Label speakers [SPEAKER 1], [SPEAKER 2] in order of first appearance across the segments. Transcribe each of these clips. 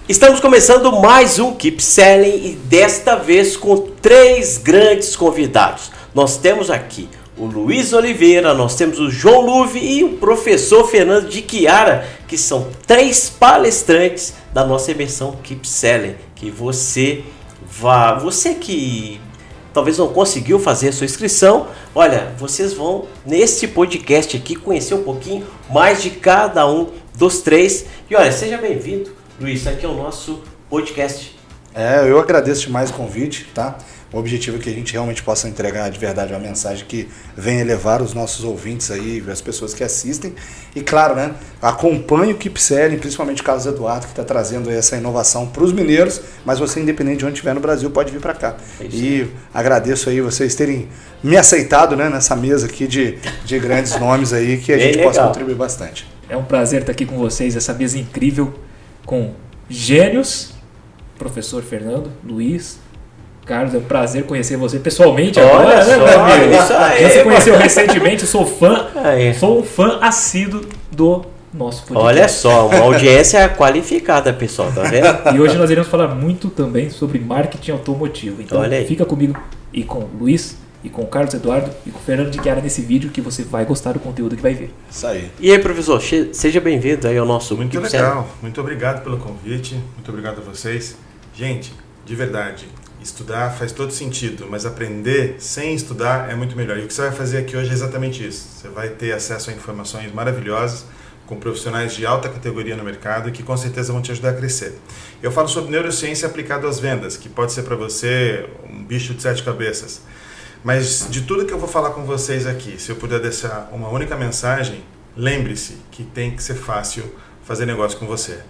[SPEAKER 1] Estamos começando mais um Keep Selling e desta vez com 3 grandes convidados. Nós temos aqui o Luiz Oliveira, nós temos o João Luve e o professor Fernando de Chiara, que são 3 palestrantes da nossa imersão Keep Selling, que você que talvez não conseguiu fazer a sua inscrição, olha, vocês vão nesse podcast aqui conhecer um pouquinho mais de cada um dos 3. E olha, seja bem-vindo. Luiz, isso aqui é o nosso podcast.
[SPEAKER 2] Eu agradeço demais o convite, tá? O objetivo é que a gente realmente possa entregar de verdade uma mensagem que venha elevar os nossos ouvintes aí, as pessoas que assistem. E claro, né, acompanhe o Keep Selling, principalmente o Carlos Eduardo, que está trazendo essa inovação para os mineiros, mas você, independente de onde estiver no Brasil, pode vir para cá. E agradeço aí vocês terem me aceitado, né, nessa mesa aqui de grandes nomes aí, que a gente possa contribuir bastante.
[SPEAKER 3] É um prazer estar aqui com vocês, essa mesa incrível, com gênios, professor Fernando, Luiz, Carlos, é um prazer conhecer você pessoalmente agora, né, meu amigo?
[SPEAKER 1] Isso aí,
[SPEAKER 3] já se conheceu recentemente, sou um fã assíduo do nosso podcast.
[SPEAKER 1] Olha só, uma audiência qualificada, pessoal, tá vendo?
[SPEAKER 3] E hoje nós iremos falar muito também sobre marketing automotivo. Então fica comigo e com o Luiz, e com o Carlos Eduardo e com o Fernando de Chiara nesse vídeo, que você vai gostar do conteúdo que vai ver.
[SPEAKER 2] Isso aí.
[SPEAKER 1] E aí, professor, seja bem-vindo aí ao nosso
[SPEAKER 4] Muito
[SPEAKER 1] Keep
[SPEAKER 4] legal,
[SPEAKER 1] Selling.
[SPEAKER 4] muito obrigado pelo convite, muito obrigado a vocês. Gente, de verdade, estudar faz todo sentido, mas aprender sem estudar é muito melhor. E o que você vai fazer aqui hoje é exatamente isso. Você vai ter acesso a informações maravilhosas com profissionais de alta categoria no mercado que com certeza vão te ajudar a crescer. Eu falo sobre neurociência aplicada às vendas, que pode ser para você um bicho de 7 cabeças. Mas de tudo que eu vou falar com vocês aqui, se eu puder deixar uma única mensagem, lembre-se que tem que ser fácil fazer negócio com você.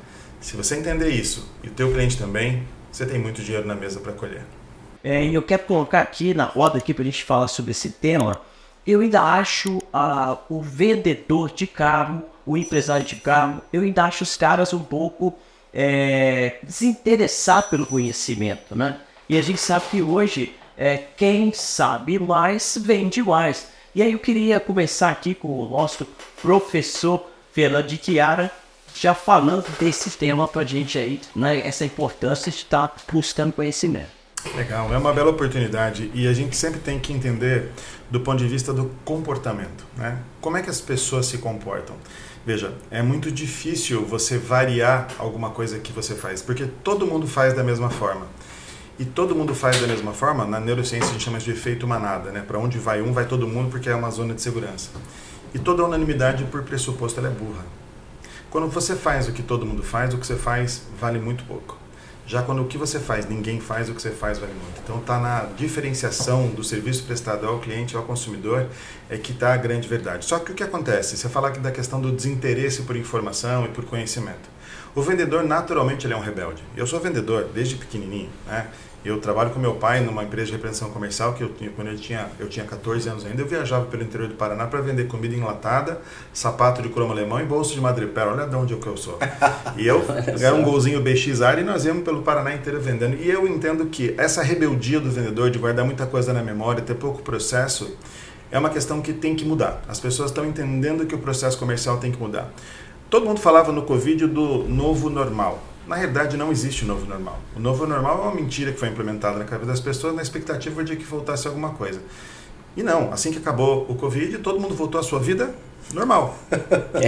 [SPEAKER 4] Se você entender isso e o teu cliente também, você tem muito dinheiro na mesa para colher.
[SPEAKER 5] E eu quero colocar aqui na roda aqui para a gente falar sobre esse tema. Eu ainda acho o vendedor de carro, o empresário de carro, eu ainda acho os caras um pouco desinteressados pelo conhecimento, né? E a gente sabe que hoje quem sabe mais vende mais. E aí eu queria começar aqui com o nosso professor Fernando de Chiara, já falando desse tema para a gente aí, né? Essa importância de estar buscando conhecimento.
[SPEAKER 4] Legal, é uma bela oportunidade e a gente sempre tem que entender do ponto de vista do comportamento, né? Como é que as pessoas se comportam? Veja, é muito difícil você variar alguma coisa que você faz, porque todo mundo faz da mesma forma. E todo mundo faz da mesma forma, na neurociência a gente chama de efeito manada, né? Para onde vai um, vai todo mundo, porque é uma zona de segurança. E toda unanimidade, por pressuposto, ela é burra. Quando você faz o que todo mundo faz, o que você faz vale muito pouco. Já quando o que você faz, ninguém faz, o que você faz vale muito. Então está na diferenciação do serviço prestado ao cliente, ao consumidor, é que está a grande verdade. Só que o que acontece? Você fala aqui da questão do desinteresse por informação e por conhecimento. O vendedor, naturalmente, ele é um rebelde. Eu sou vendedor desde pequenininho, né? Eu trabalho com meu pai numa empresa de representação comercial que quando eu tinha 14 anos ainda, eu viajava pelo interior do Paraná para vender comida enlatada, sapato de cromo alemão e bolso de madrepérola. Olha de onde eu sou. E eu era um golzinho BXR e nós íamos pelo Paraná inteiro vendendo. E eu entendo que essa rebeldia do vendedor de guardar muita coisa na memória, ter pouco processo, é uma questão que tem que mudar. As pessoas estão entendendo que o processo comercial tem que mudar. Todo mundo falava no Covid do novo normal. Na realidade, não existe o novo normal. O novo normal é uma mentira que foi implementada na cabeça das pessoas na expectativa de que voltasse alguma coisa. E não, assim que acabou o Covid, todo mundo voltou à sua vida normal.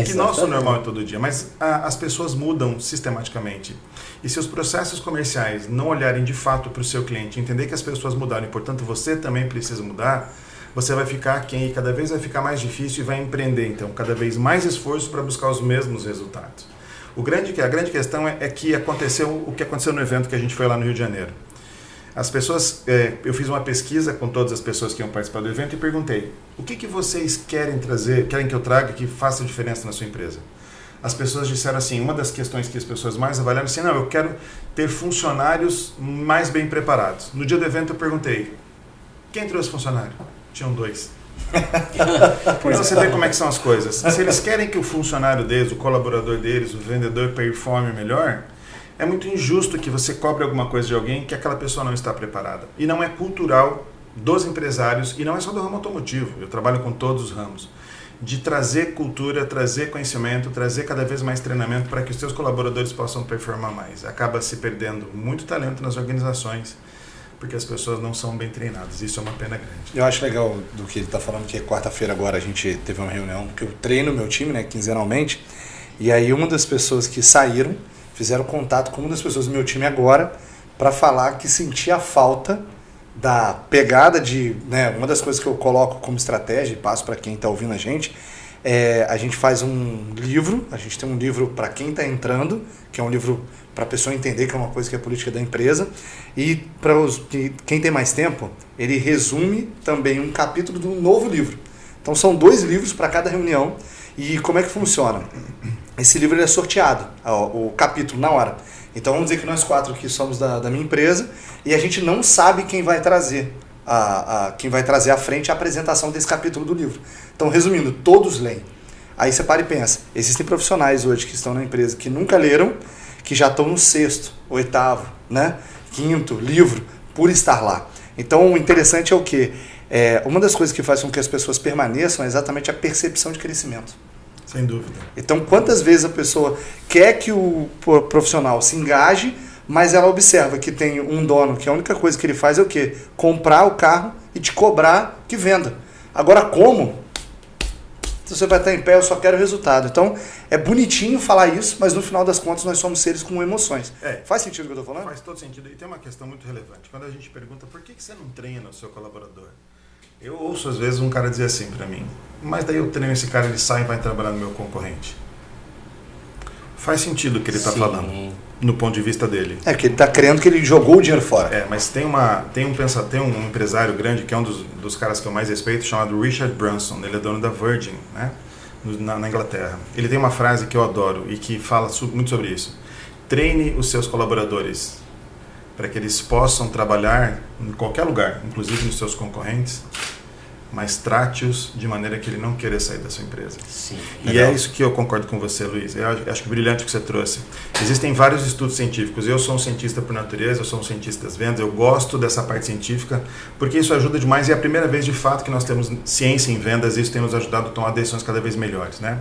[SPEAKER 4] Que nosso normal é todo dia. Mas as pessoas mudam sistematicamente. E se os processos comerciais não olharem de fato para o seu cliente, entender que as pessoas mudaram e, portanto, você também precisa mudar, você vai ficar aquém e cada vez vai ficar mais difícil e vai empreender, então, cada vez mais esforço para buscar os mesmos resultados. A grande questão é que aconteceu o que aconteceu no evento que a gente foi lá no Rio de Janeiro. As pessoas, eu fiz uma pesquisa com todas as pessoas que iam participar do evento e perguntei: o que vocês querem que eu traga que faça diferença na sua empresa? As pessoas disseram assim, uma das questões que as pessoas mais avaliaram assim, não, eu quero ter funcionários mais bem preparados. No dia do evento eu perguntei: quem trouxe funcionário? Tinham 2. Então você vê como é que são as coisas. Se eles querem que o funcionário deles, o colaborador deles, o vendedor performe melhor, é muito injusto que você cobre alguma coisa de alguém que aquela pessoa não está preparada. E não é cultural dos empresários, e não é só do ramo automotivo, eu trabalho com todos os ramos. de trazer cultura, trazer conhecimento, trazer cada vez mais treinamento para que os seus colaboradores possam performar mais. Acaba se perdendo muito talento nas organizações, porque as pessoas não são bem treinadas. Isso é uma pena grande.
[SPEAKER 2] Eu acho legal do que ele está falando, que quarta-feira agora a gente teve uma reunião que eu treino meu time, né, quinzenalmente, e aí uma das pessoas que saíram, fizeram contato com uma das pessoas do meu time agora, para falar que sentia a falta da pegada de, né, uma das coisas que eu coloco como estratégia e passo para quem está ouvindo a gente faz um livro, a gente tem um livro para quem está entrando, que é um livro para a pessoa entender que é uma coisa que é política da empresa, e para quem tem mais tempo, ele resume também um capítulo do novo livro. Então são 2 livros para cada reunião. E como é que funciona? Esse livro ele é sorteado, o capítulo, na hora. Então vamos dizer que nós 4 aqui somos da minha empresa e a gente não sabe quem vai trazer à frente a apresentação desse capítulo do livro. Então, resumindo, todos leem. Aí você para e pensa, existem profissionais hoje que estão na empresa que nunca leram, que já estão no 6º, 8º, né? 5º livro por estar lá. Então o interessante é o quê? Uma das coisas que faz com que as pessoas permaneçam é exatamente a percepção de crescimento.
[SPEAKER 4] Sem dúvida.
[SPEAKER 2] Então, quantas vezes a pessoa quer que o profissional se engaje, mas ela observa que tem um dono que a única coisa que ele faz é o quê? Comprar o carro e te cobrar que venda. Agora, como? Se você vai estar em pé, eu só quero o resultado. Então, é bonitinho falar isso, mas no final das contas nós somos seres com emoções. Faz sentido o que eu estou falando?
[SPEAKER 4] Faz todo sentido. E tem uma questão muito relevante. Quando a gente pergunta por que você não treina o seu colaborador? Eu ouço às vezes um cara dizer assim para mim, mas daí eu treino esse cara, ele sai e vai trabalhar no meu concorrente. Faz sentido o que ele está falando, no ponto de vista dele.
[SPEAKER 2] Que ele está crendo que ele jogou o dinheiro fora.
[SPEAKER 4] Mas tem um empresário grande, que é um dos caras que eu mais respeito, chamado Richard Branson. Ele é dono da Virgin, né, na Inglaterra. Ele tem uma frase que eu adoro e que fala muito sobre isso. Treine os seus colaboradores para que eles possam trabalhar em qualquer lugar, inclusive nos seus concorrentes, mas trate-os de maneira que ele não queira sair da sua empresa.
[SPEAKER 1] Sim,
[SPEAKER 4] e é isso que eu concordo com você, Luiz. Eu acho que brilhante o que você trouxe. Existem vários estudos científicos. Eu sou um cientista por natureza, eu sou um cientista das vendas, eu gosto dessa parte científica, porque isso ajuda demais e é a primeira vez, de fato, que nós temos ciência em vendas e isso tem nos ajudado a tomar decisões cada vez melhores, né?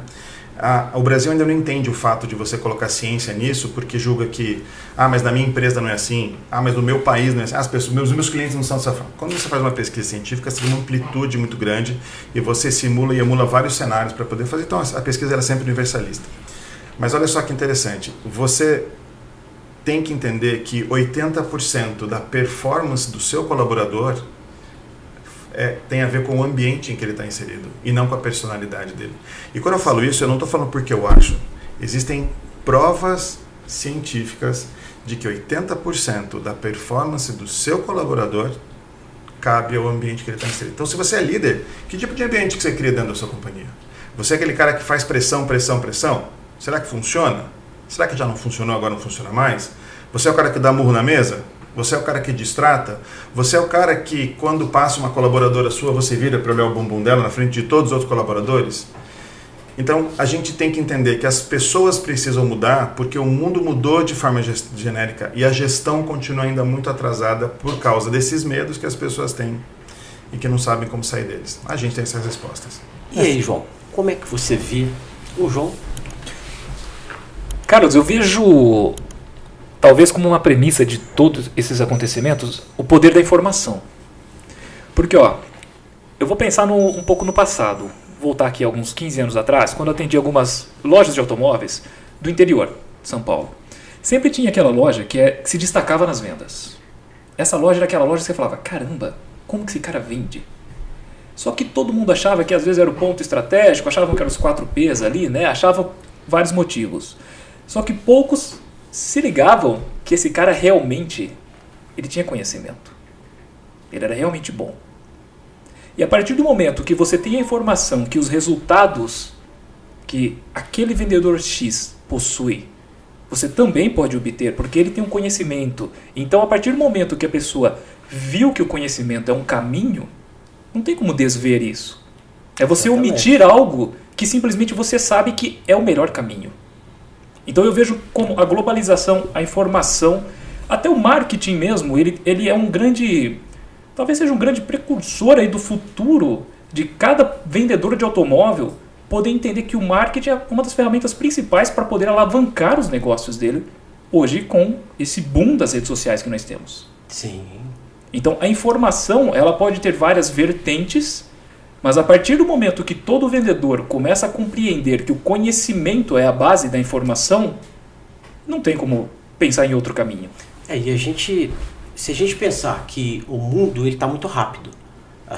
[SPEAKER 4] O Brasil ainda não entende o fato de você colocar ciência nisso, porque julga que, mas na minha empresa não é assim, mas no meu país não é assim, as pessoas, meus clientes não são dessa forma. Quando você faz uma pesquisa científica, você tem uma amplitude muito grande e você simula e emula vários cenários para poder fazer. Então a pesquisa era sempre universalista. Mas olha só que interessante, você tem que entender que 80% da performance do seu colaborador tem a ver com o ambiente em que ele está inserido e não com a personalidade dele. E quando eu falo isso, eu não estou falando porque eu acho. Existem provas científicas de que 80% da performance do seu colaborador cabe ao ambiente que ele está inserido. Então, se você é líder, que tipo de ambiente que você cria dentro da sua companhia? Você é aquele cara que faz pressão, pressão, pressão? Será que funciona? Será que já não funcionou, agora não funciona mais? Você é o cara que dá murro na mesa? Você é o cara que distrata? Você é o cara que, quando passa uma colaboradora sua, você vira para olhar o bumbum dela na frente de todos os outros colaboradores? Então, a gente tem que entender que as pessoas precisam mudar porque o mundo mudou de forma genérica e a gestão continua ainda muito atrasada por causa desses medos que as pessoas têm e que não sabem como sair deles. A gente tem essas respostas.
[SPEAKER 1] E aí, João, como é que você vê o João?
[SPEAKER 3] Carlos, eu vejo, talvez como uma premissa de todos esses acontecimentos, o poder da informação. Porque, eu vou pensar um pouco no passado. Voltar aqui alguns 15 anos atrás, quando eu atendi algumas lojas de automóveis do interior de São Paulo. Sempre tinha aquela loja que se destacava nas vendas. Essa loja era aquela loja que você falava, caramba, como que esse cara vende? Só que todo mundo achava que às vezes era o ponto estratégico, achavam que eram os 4 P's ali, né? Achavam vários motivos. Só que poucos se ligavam que esse cara realmente, ele tinha conhecimento. Ele era realmente bom. E a partir do momento que você tem a informação que os resultados que aquele vendedor X possui, você também pode obter, porque ele tem um conhecimento. Então, a partir do momento que a pessoa viu que o conhecimento é um caminho, não tem como desver isso. É você omitir algo que simplesmente você sabe que é o melhor caminho. Então, eu vejo como a globalização, a informação, até o marketing mesmo, ele é um grande... Talvez seja um grande precursor aí do futuro de cada vendedor de automóvel poder entender que o marketing é uma das ferramentas principais para poder alavancar os negócios dele hoje com esse boom das redes sociais que nós temos.
[SPEAKER 1] Sim.
[SPEAKER 3] Então a informação ela pode ter várias vertentes, mas a partir do momento que todo vendedor começa a compreender que o conhecimento é a base da informação, não tem como pensar em outro caminho.
[SPEAKER 1] E se a gente pensar que o mundo está muito rápido,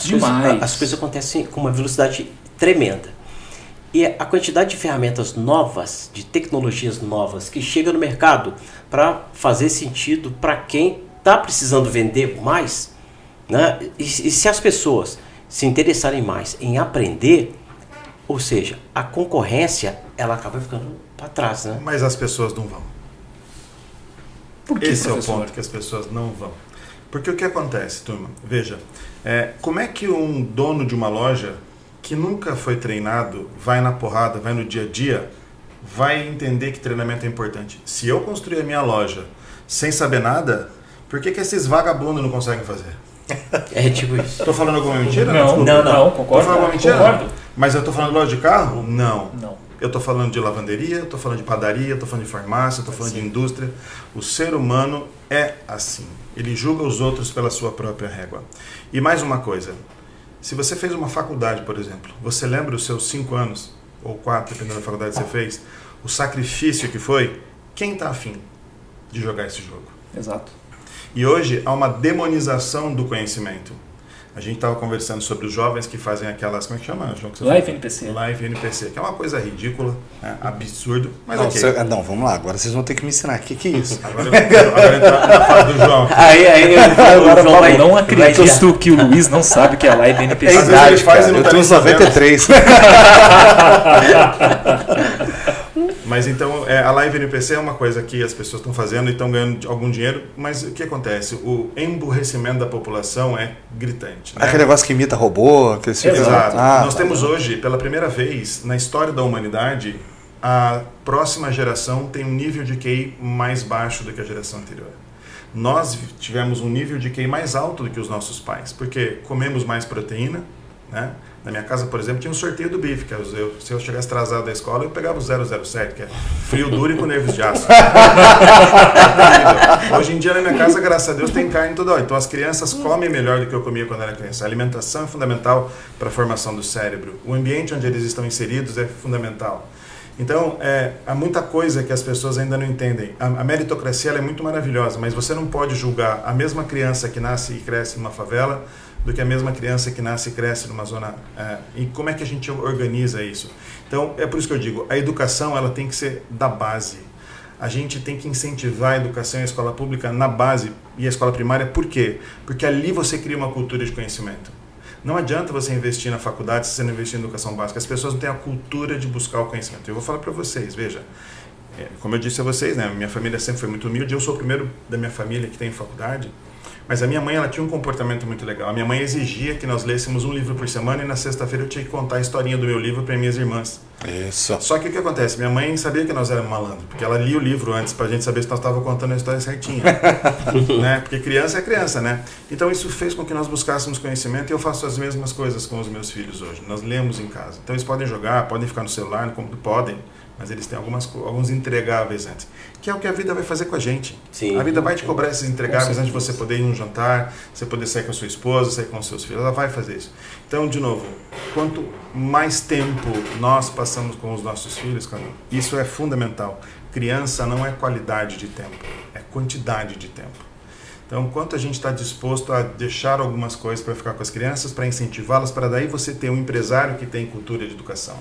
[SPEAKER 3] Demais.
[SPEAKER 1] as coisas acontecem com uma velocidade tremenda. E a quantidade de ferramentas novas, de tecnologias novas que chegam no mercado para fazer sentido para quem está precisando vender mais, né? E se as pessoas se interessarem mais em aprender, ou seja, a concorrência ela acaba ficando para trás, né?
[SPEAKER 4] Mas as pessoas não vão.
[SPEAKER 3] Por que,
[SPEAKER 4] Esse
[SPEAKER 3] professor?
[SPEAKER 4] é o ponto que as pessoas não vão. Porque o que acontece, turma? Veja, como é que um dono de uma loja que nunca foi treinado, vai na porrada, vai no dia a dia, vai entender que treinamento é importante? Se eu construir a minha loja sem saber nada, por que esses vagabundos não conseguem fazer?
[SPEAKER 1] É tipo isso.
[SPEAKER 4] Estou falando alguma mentira?
[SPEAKER 3] Não,
[SPEAKER 4] Desculpa.
[SPEAKER 3] não,
[SPEAKER 4] Tô
[SPEAKER 3] concordo.
[SPEAKER 4] falando alguma mentira?
[SPEAKER 3] Concordo.
[SPEAKER 4] Mas eu estou falando de loja de carro? Não.
[SPEAKER 3] Não.
[SPEAKER 4] Eu estou falando de lavanderia, eu estou falando de padaria, eu estou falando de farmácia, eu estou falando de indústria. O ser humano é assim. Ele julga os outros pela sua própria régua. E mais uma coisa. Se você fez uma faculdade, por exemplo, você lembra os seus 5 anos, ou 4, dependendo da faculdade que você fez, o sacrifício que foi? Quem está afim de jogar esse jogo?
[SPEAKER 3] Exato.
[SPEAKER 4] E hoje há uma demonização do conhecimento. A gente estava conversando sobre os jovens que fazem aquelas, como é que chama, João? Que você
[SPEAKER 3] Live
[SPEAKER 4] falou?
[SPEAKER 3] NPC.
[SPEAKER 4] Live NPC, que é uma coisa ridícula, né? Absurdo, mas
[SPEAKER 2] Não,
[SPEAKER 4] ok.
[SPEAKER 2] não, vamos lá, agora vocês vão ter que me ensinar. O que é isso?
[SPEAKER 4] Agora entrar na fase do João.
[SPEAKER 1] Aí o João vai,
[SPEAKER 3] Não
[SPEAKER 1] vai
[SPEAKER 3] acredito que o Luiz não sabe que é live NPC.
[SPEAKER 4] Às vezes ele faz e não
[SPEAKER 2] Eu
[SPEAKER 4] tá
[SPEAKER 2] tenho
[SPEAKER 4] nem
[SPEAKER 2] uns
[SPEAKER 4] sabendo.
[SPEAKER 2] 93.
[SPEAKER 4] Mas então, a Live NPC é uma coisa que as pessoas estão fazendo e estão ganhando algum dinheiro, mas o que acontece? O emburrecimento da população é gritante. Né?
[SPEAKER 2] Aquele negócio que imita robô, que eles ficam...
[SPEAKER 4] Exato.
[SPEAKER 2] Ah,
[SPEAKER 4] Nós temos hoje, pela primeira vez na história da humanidade, a próxima geração tem um nível de QI mais baixo do que a geração anterior. Nós tivemos um nível de QI mais alto do que os nossos pais, porque comemos mais proteína, né? Na minha casa, por exemplo, tinha um sorteio do bife, que se eu chegasse atrasado da escola, eu pegava o 007, que é frio, duro e com nervos de aço. Hoje em dia, na minha casa, graças a Deus, tem carne toda hora. Então, as crianças comem melhor do que eu comia quando era criança. A alimentação é fundamental para a formação do cérebro. O ambiente onde eles estão inseridos é fundamental. Então, há muita coisa que as pessoas ainda não entendem. A meritocracia ela é muito maravilhosa, mas você não pode julgar a mesma criança que nasce e cresce numa favela do que a mesma criança que nasce e cresce numa zona... e como é que a gente organiza isso? Então, é por isso que eu digo, a educação ela tem que ser da base. A gente tem que incentivar a educação e a escola pública na base e a escola primária. Por quê? Porque ali você cria uma cultura de conhecimento. Não adianta você investir na faculdade se você não investir em educação básica. As pessoas não têm a cultura de buscar o conhecimento. Eu vou falar para vocês, veja, como eu disse a vocês, né, minha família sempre foi muito humilde, eu sou o primeiro da minha família que tem faculdade, mas a minha mãe ela tinha um comportamento muito legal. A minha mãe exigia que nós lêssemos um livro por semana e na sexta-feira eu tinha que contar a historinha do meu livro para minhas irmãs.
[SPEAKER 2] Isso.
[SPEAKER 4] Só que o que acontece? Minha mãe sabia que nós éramos malandros, porque ela lia o livro antes pra gente saber se nós estávamos contando a história certinha. Né? Porque criança é criança, né? Então isso fez com que nós buscássemos conhecimento e eu faço as mesmas coisas com os meus filhos hoje. Nós lemos em casa. Então eles podem jogar, podem ficar no celular, como podem, mas eles têm alguns entregáveis antes. Que é o que a vida vai fazer com a gente.
[SPEAKER 1] Sim.
[SPEAKER 4] A vida vai te cobrar esses entregáveis antes de você poder ir num jantar, você poder sair com a sua esposa, sair com os seus filhos. Ela vai fazer isso. Então, de novo, quanto mais tempo nós passamos com os nossos filhos, cara, isso é fundamental. Criança não é qualidade de tempo, é quantidade de tempo. Então, quanto a gente está disposto a deixar algumas coisas para ficar com as crianças, para incentivá-las, para daí você ter um empresário que tem cultura de educação,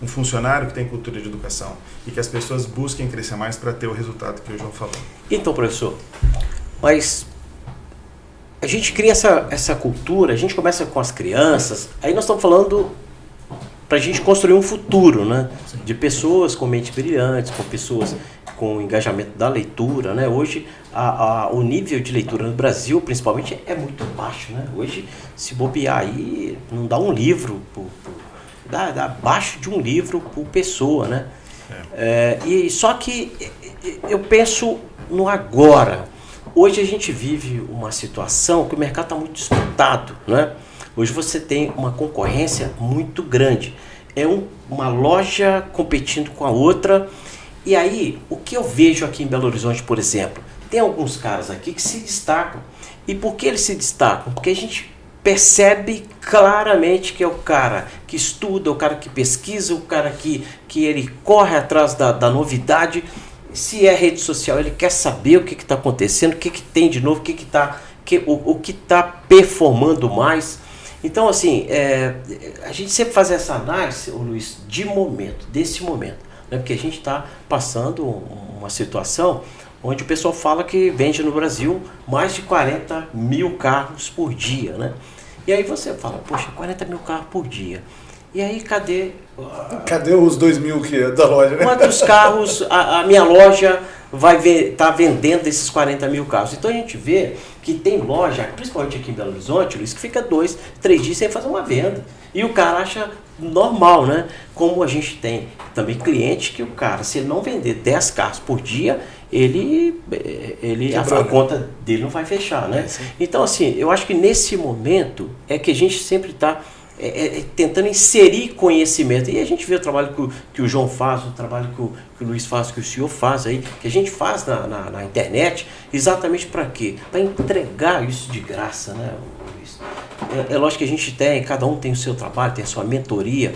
[SPEAKER 4] um funcionário que tem cultura de educação e que as pessoas busquem crescer mais para ter o resultado que o João falou.
[SPEAKER 1] Então, professor, mas a gente cria essa cultura, a gente começa com as crianças, aí nós estamos falando para a gente construir um futuro, né? De pessoas com mentes brilhantes, com pessoas com engajamento da leitura, né? Hoje o nível de leitura no Brasil, principalmente, é muito baixo, né? Hoje, se bobear aí, não dá um livro, dá abaixo de um livro por pessoa, né? E só que eu penso no agora. Hoje a gente vive uma situação que o mercado está muito disputado, né? Hoje você tem uma concorrência muito grande. é uma loja competindo com a outra. E aí, o que eu vejo aqui em Belo Horizonte, por exemplo, tem alguns caras aqui que se destacam. E por que eles se destacam? Porque a gente percebe claramente que é o cara que estuda, o cara que pesquisa, o cara que ele corre atrás da novidade. Se é rede social, ele quer saber o que está acontecendo, o que tem de novo, o que está performando mais. Então, assim, a gente sempre faz essa análise, Luiz, desse momento, né? Porque a gente está passando uma situação onde o pessoal fala que vende no Brasil mais de 40 mil carros por dia, né? E aí você fala, poxa, 40 mil carros por dia. E aí, cadê
[SPEAKER 2] os 2.000 que é da loja, né?
[SPEAKER 1] quantos carros a minha loja tá vendendo desses 40 mil carros? Então a gente vê que tem loja, principalmente aqui em Belo Horizonte, Luiz, que fica 2, 3 dias sem fazer uma venda. E o cara acha normal, né? Como a gente tem também cliente que o cara, se ele não vender 10 carros por dia, a conta dele não vai fechar, né? Então, assim, eu acho que nesse momento é que a gente sempre está tentando inserir conhecimento. E a gente vê o trabalho que o João faz, o trabalho que o Luiz faz, que o senhor faz aí, que a gente faz na internet, exatamente para quê? Para entregar isso de graça, né, Luiz? É lógico que a gente cada um tem o seu trabalho, tem a sua mentoria.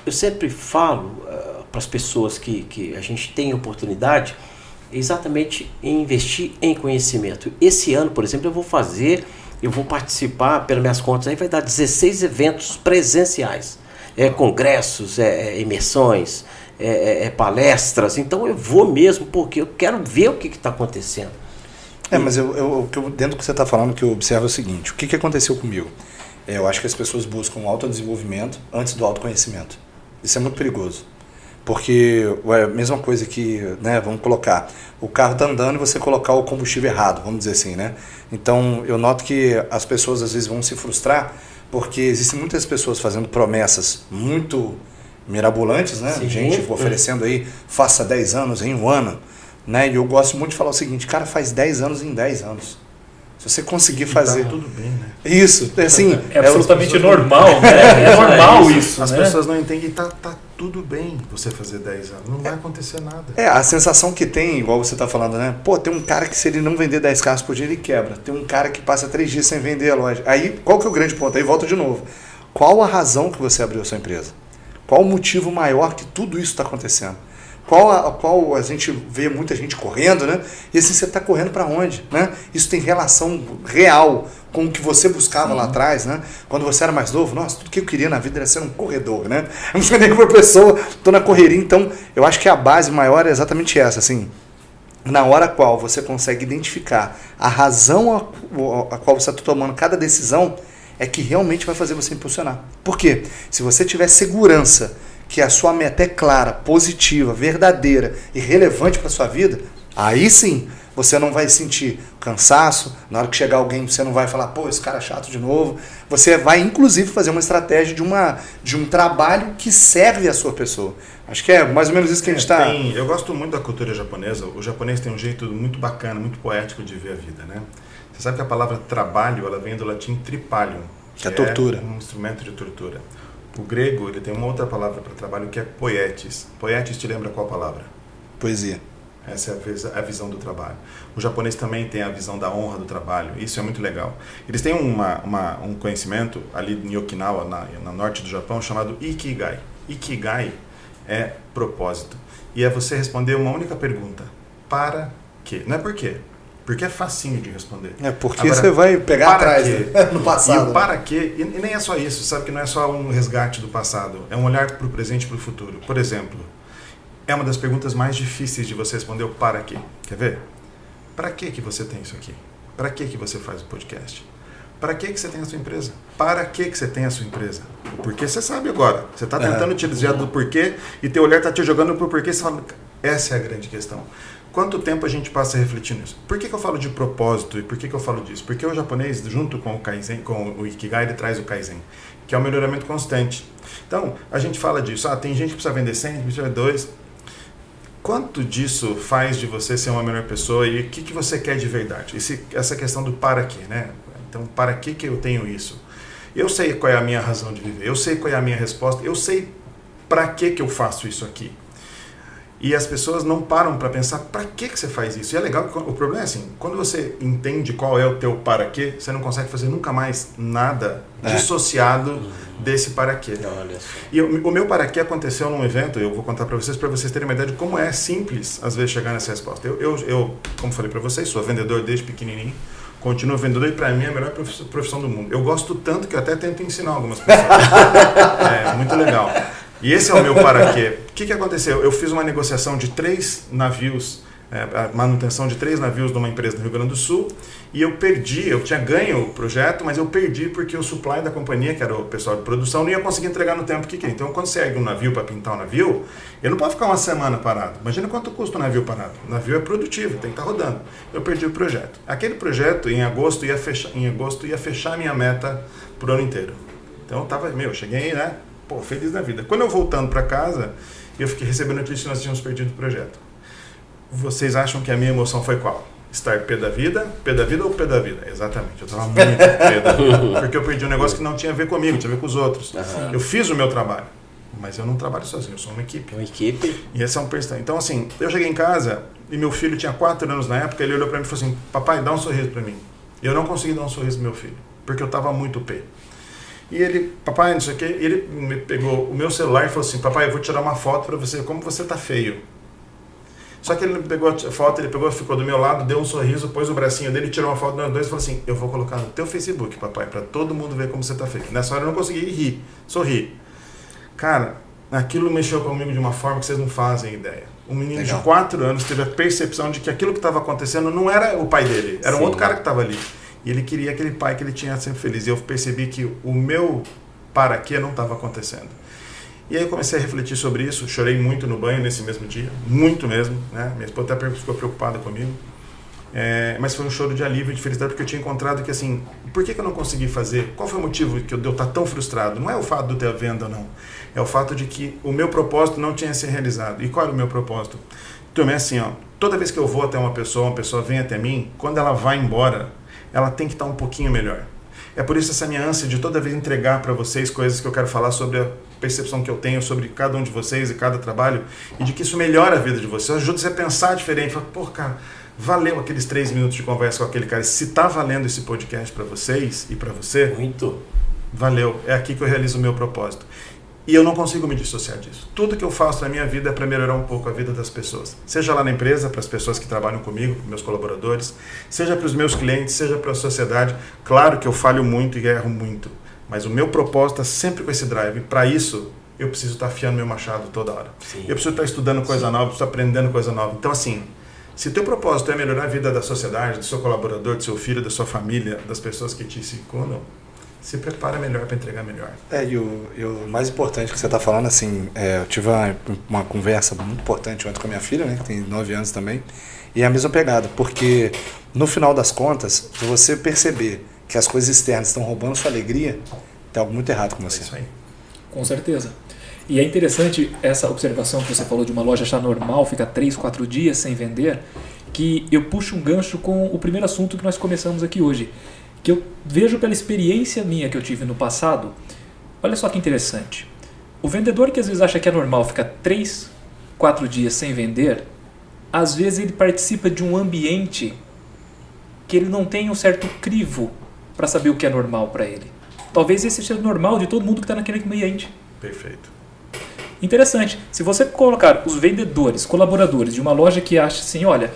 [SPEAKER 1] Eu sempre falo para as pessoas que a gente tem oportunidade exatamente em investir em conhecimento. Esse ano, por exemplo, eu vou participar, pelas minhas contas, aí vai dar 16 eventos presenciais. Congressos, imersões, palestras. Então eu vou mesmo, porque eu quero ver o que está acontecendo.
[SPEAKER 2] Mas dentro do que você está falando, o que eu observo é o seguinte, o que aconteceu comigo? Eu acho que as pessoas buscam o autodesenvolvimento antes do autoconhecimento. Isso é muito perigoso. Porque é a mesma coisa que, né, vamos colocar, o carro está andando e você colocar o combustível errado, vamos dizer assim, né? Então, eu noto que as pessoas às vezes vão se frustrar, porque existem muitas pessoas fazendo promessas muito mirabolantes, né?
[SPEAKER 1] Sim.
[SPEAKER 2] Gente oferecendo aí, faça 10 anos em um ano, né? E eu gosto muito de falar o seguinte, cara, faz 10 anos em 10 anos. Se você conseguir fazer...
[SPEAKER 4] Tá tudo bem, né?
[SPEAKER 2] Isso, assim...
[SPEAKER 3] É absolutamente normal, né? É normal isso.
[SPEAKER 4] As
[SPEAKER 3] né?
[SPEAKER 4] pessoas não entendem que tá tudo bem você fazer 10 anos. Não vai acontecer nada.
[SPEAKER 2] A sensação que tem, igual você tá falando, né? Pô, tem um cara que se ele não vender 10 carros por dia, ele quebra. Tem um cara que passa 3 dias sem vender a loja. Aí, qual que é o grande ponto? Aí volta de novo. Qual a razão que você abriu a sua empresa? Qual o motivo maior que tudo isso está acontecendo? Qual a gente vê muita gente correndo, né? E assim, você está correndo para onde, né? Isso tem relação real com o que você buscava lá atrás, né? Quando você era mais novo, nossa, tudo que eu queria na vida era ser um corredor, né? Eu não sou nem uma pessoa, estou na correria. Então, eu acho que a base maior é exatamente essa, assim. Na hora qual você consegue identificar a razão a qual você está tomando cada decisão, é que realmente vai fazer você impulsionar. Por quê? Se você tiver segurança que a sua meta é clara, positiva, verdadeira e relevante para a sua vida, aí sim você não vai sentir cansaço. Na hora que chegar alguém, você não vai falar, pô, esse cara é chato de novo. Você vai, inclusive, fazer uma estratégia de um trabalho que serve a sua pessoa. Acho que é mais ou menos isso que a gente está...
[SPEAKER 4] Eu gosto muito da cultura japonesa. O japonês tem um jeito muito bacana, muito poético de ver a vida, né? Você sabe que a palavra trabalho, ela vem do latim tripalium,
[SPEAKER 2] que é tortura.
[SPEAKER 4] Um instrumento de tortura. O grego, ele tem uma outra palavra para trabalho que é poietes. Poietes te lembra qual palavra?
[SPEAKER 2] Poesia.
[SPEAKER 4] Essa é a visão do trabalho. O japonês também tem a visão da honra do trabalho. Isso é muito legal. Eles têm um conhecimento ali em Okinawa, no norte do Japão, chamado Ikigai. Ikigai é propósito. E é você responder uma única pergunta. Para quê? Não é por quê. Porque é facinho de responder.
[SPEAKER 2] Porque agora, você vai pegar atrás, né? No passado.
[SPEAKER 4] E o para quê? E nem é só isso, sabe que não é só um resgate do passado. É um olhar para o presente e para o futuro. Por exemplo, é uma das perguntas mais difíceis de você responder o para quê. Quer ver? Para que você tem isso aqui? Para que você faz o podcast? Para que você tem a sua empresa? Para que você tem a sua empresa? O porquê você sabe agora. Você está tentando te desviar do porquê e teu olhar está te jogando para o porquê. Você fala, essa é a grande questão. Quanto tempo a gente passa refletindo nisso? Por que eu falo de propósito e por que eu falo disso? Porque o japonês, junto com o Kaizen, com o Ikigai, ele traz o Kaizen, que é o melhoramento constante. Então, a gente fala disso. Tem gente que precisa vender 100, precisa vender 2. Quanto disso faz de você ser uma melhor pessoa e o que você quer de verdade? Essa questão do para quê, né? Então, para que eu tenho isso? Eu sei qual é a minha razão de viver, eu sei qual é a minha resposta, eu sei para que eu faço isso aqui? E as pessoas não param para pensar para que você faz isso. E é legal que o problema é assim, quando você entende qual é o teu para quê, você não consegue fazer nunca mais nada dissociado desse para quê.
[SPEAKER 1] Olha só.
[SPEAKER 4] E o meu para quê aconteceu num evento, eu vou contar para vocês terem uma ideia de como é simples às vezes chegar nessa resposta. Eu como falei para vocês, sou vendedor desde pequenininho, continuo vendedor e para mim é a melhor profissão do mundo. Eu gosto tanto que eu até tento ensinar algumas pessoas. É muito legal. E esse é o meu para quê. O que aconteceu? Eu fiz uma negociação de 3 navios, a manutenção de 3 navios de uma empresa no Rio Grande do Sul, e eu perdi, eu tinha ganho o projeto, mas eu perdi porque o supply da companhia, que era o pessoal de produção, não ia conseguir entregar no tempo que queria. Então, quando você ergue um navio para pintar um navio, ele não pode ficar uma semana parado. Imagina quanto custa um navio parado. O navio é produtivo, tem que estar rodando. Eu perdi o projeto. Aquele projeto, em agosto, ia fechar a minha meta pro ano inteiro. Então, eu tava, cheguei, né? Pô, feliz da vida. Quando eu voltando para casa, eu fiquei recebendo notícia que nós tínhamos perdido o projeto. Vocês acham que a minha emoção foi qual? Estar pé da vida ou pé da vida? Exatamente, eu estava muito pé da vida. Porque eu perdi um negócio que não tinha a ver comigo, tinha a ver com os outros. Eu fiz o meu trabalho, mas eu não trabalho sozinho, eu sou uma equipe.
[SPEAKER 1] Uma equipe.
[SPEAKER 4] E esse é um perstão. Então, assim, eu cheguei em casa e meu filho tinha 4 anos na época, ele olhou para mim e falou assim, papai, dá um sorriso para mim. E eu não consegui dar um sorriso pro meu filho, porque eu estava muito pé. E ele, papai, não sei o que, ele me pegou o meu celular e falou assim, papai, eu vou tirar uma foto pra você, como você tá feio. Só que ele pegou a foto, ficou do meu lado, deu um sorriso, pôs o bracinho dele, tirou uma foto de nós dois e falou assim, eu vou colocar no teu Facebook, papai, pra todo mundo ver como você tá feio. Nessa hora eu não consegui sorrir. Cara, aquilo mexeu comigo de uma forma que vocês não fazem ideia. Um menino de 4 anos teve a percepção de que aquilo que estava acontecendo não era o pai dele, era um outro cara que estava ali. E ele queria aquele pai que ele tinha sempre feliz. E eu percebi que o meu para quê não estava acontecendo. E aí eu comecei a refletir sobre isso. Chorei muito no banho nesse mesmo dia. Muito mesmo. Né? Minha esposa até ficou preocupada comigo. Mas foi um choro de alívio e de felicidade, porque eu tinha encontrado que, assim, por que eu não consegui fazer? Qual foi o motivo que eu estar tão frustrado? Não é o fato de eu ter a venda, não. É o fato de que o meu propósito não tinha se realizado. E qual era o meu propósito? Então, é assim, toda vez que eu vou até uma pessoa vem até mim, quando ela vai embora, ela tem que estar um pouquinho melhor. É por isso essa minha ânsia de toda vez entregar para vocês coisas que eu quero falar sobre a percepção que eu tenho sobre cada um de vocês e cada trabalho, e de que isso melhora a vida de vocês, ajuda você a pensar diferente. Fala, pô, cara, valeu aqueles 3 minutos de conversa com aquele cara. Se tá valendo esse podcast para vocês e para você,
[SPEAKER 1] muito.
[SPEAKER 4] Valeu. É aqui que eu realizo o meu propósito. E eu não consigo me dissociar disso. Tudo que eu faço na minha vida é para melhorar um pouco a vida das pessoas. Seja lá na empresa, para as pessoas que trabalham comigo, para meus colaboradores, seja para os meus clientes, seja para a sociedade. Claro que eu falho muito e erro muito, mas o meu propósito é sempre com esse drive. Para isso, eu preciso estar afiando meu machado toda hora. Sim. Eu preciso estar estudando coisa nova, preciso estar aprendendo coisa nova. Então, assim, se teu propósito é melhorar a vida da sociedade, do seu colaborador, do seu filho, da sua família, das pessoas que te circundam, se prepara melhor para entregar melhor.
[SPEAKER 2] E o mais importante que você está falando, assim, eu tive uma conversa muito importante ontem com a minha filha, né, que tem 9 anos também, e é a mesma pegada, porque no final das contas, se você perceber que as coisas externas estão roubando sua alegria, tem algo muito errado com você.
[SPEAKER 4] É isso aí.
[SPEAKER 3] Com certeza. E é interessante essa observação que você falou de uma loja já normal, fica 3, 4 dias sem vender, que eu puxo um gancho com o primeiro assunto que nós começamos aqui hoje, que eu vejo pela experiência minha que eu tive no passado. Olha só que interessante. O vendedor que às vezes acha que é normal ficar 3, 4 dias sem vender, às vezes ele participa de um ambiente que ele não tem um certo crivo para saber o que é normal para ele. Talvez esse seja normal de todo mundo que está naquele ambiente.
[SPEAKER 4] Perfeito.
[SPEAKER 3] Interessante. Se você colocar os vendedores, colaboradores de uma loja que acha assim, olha,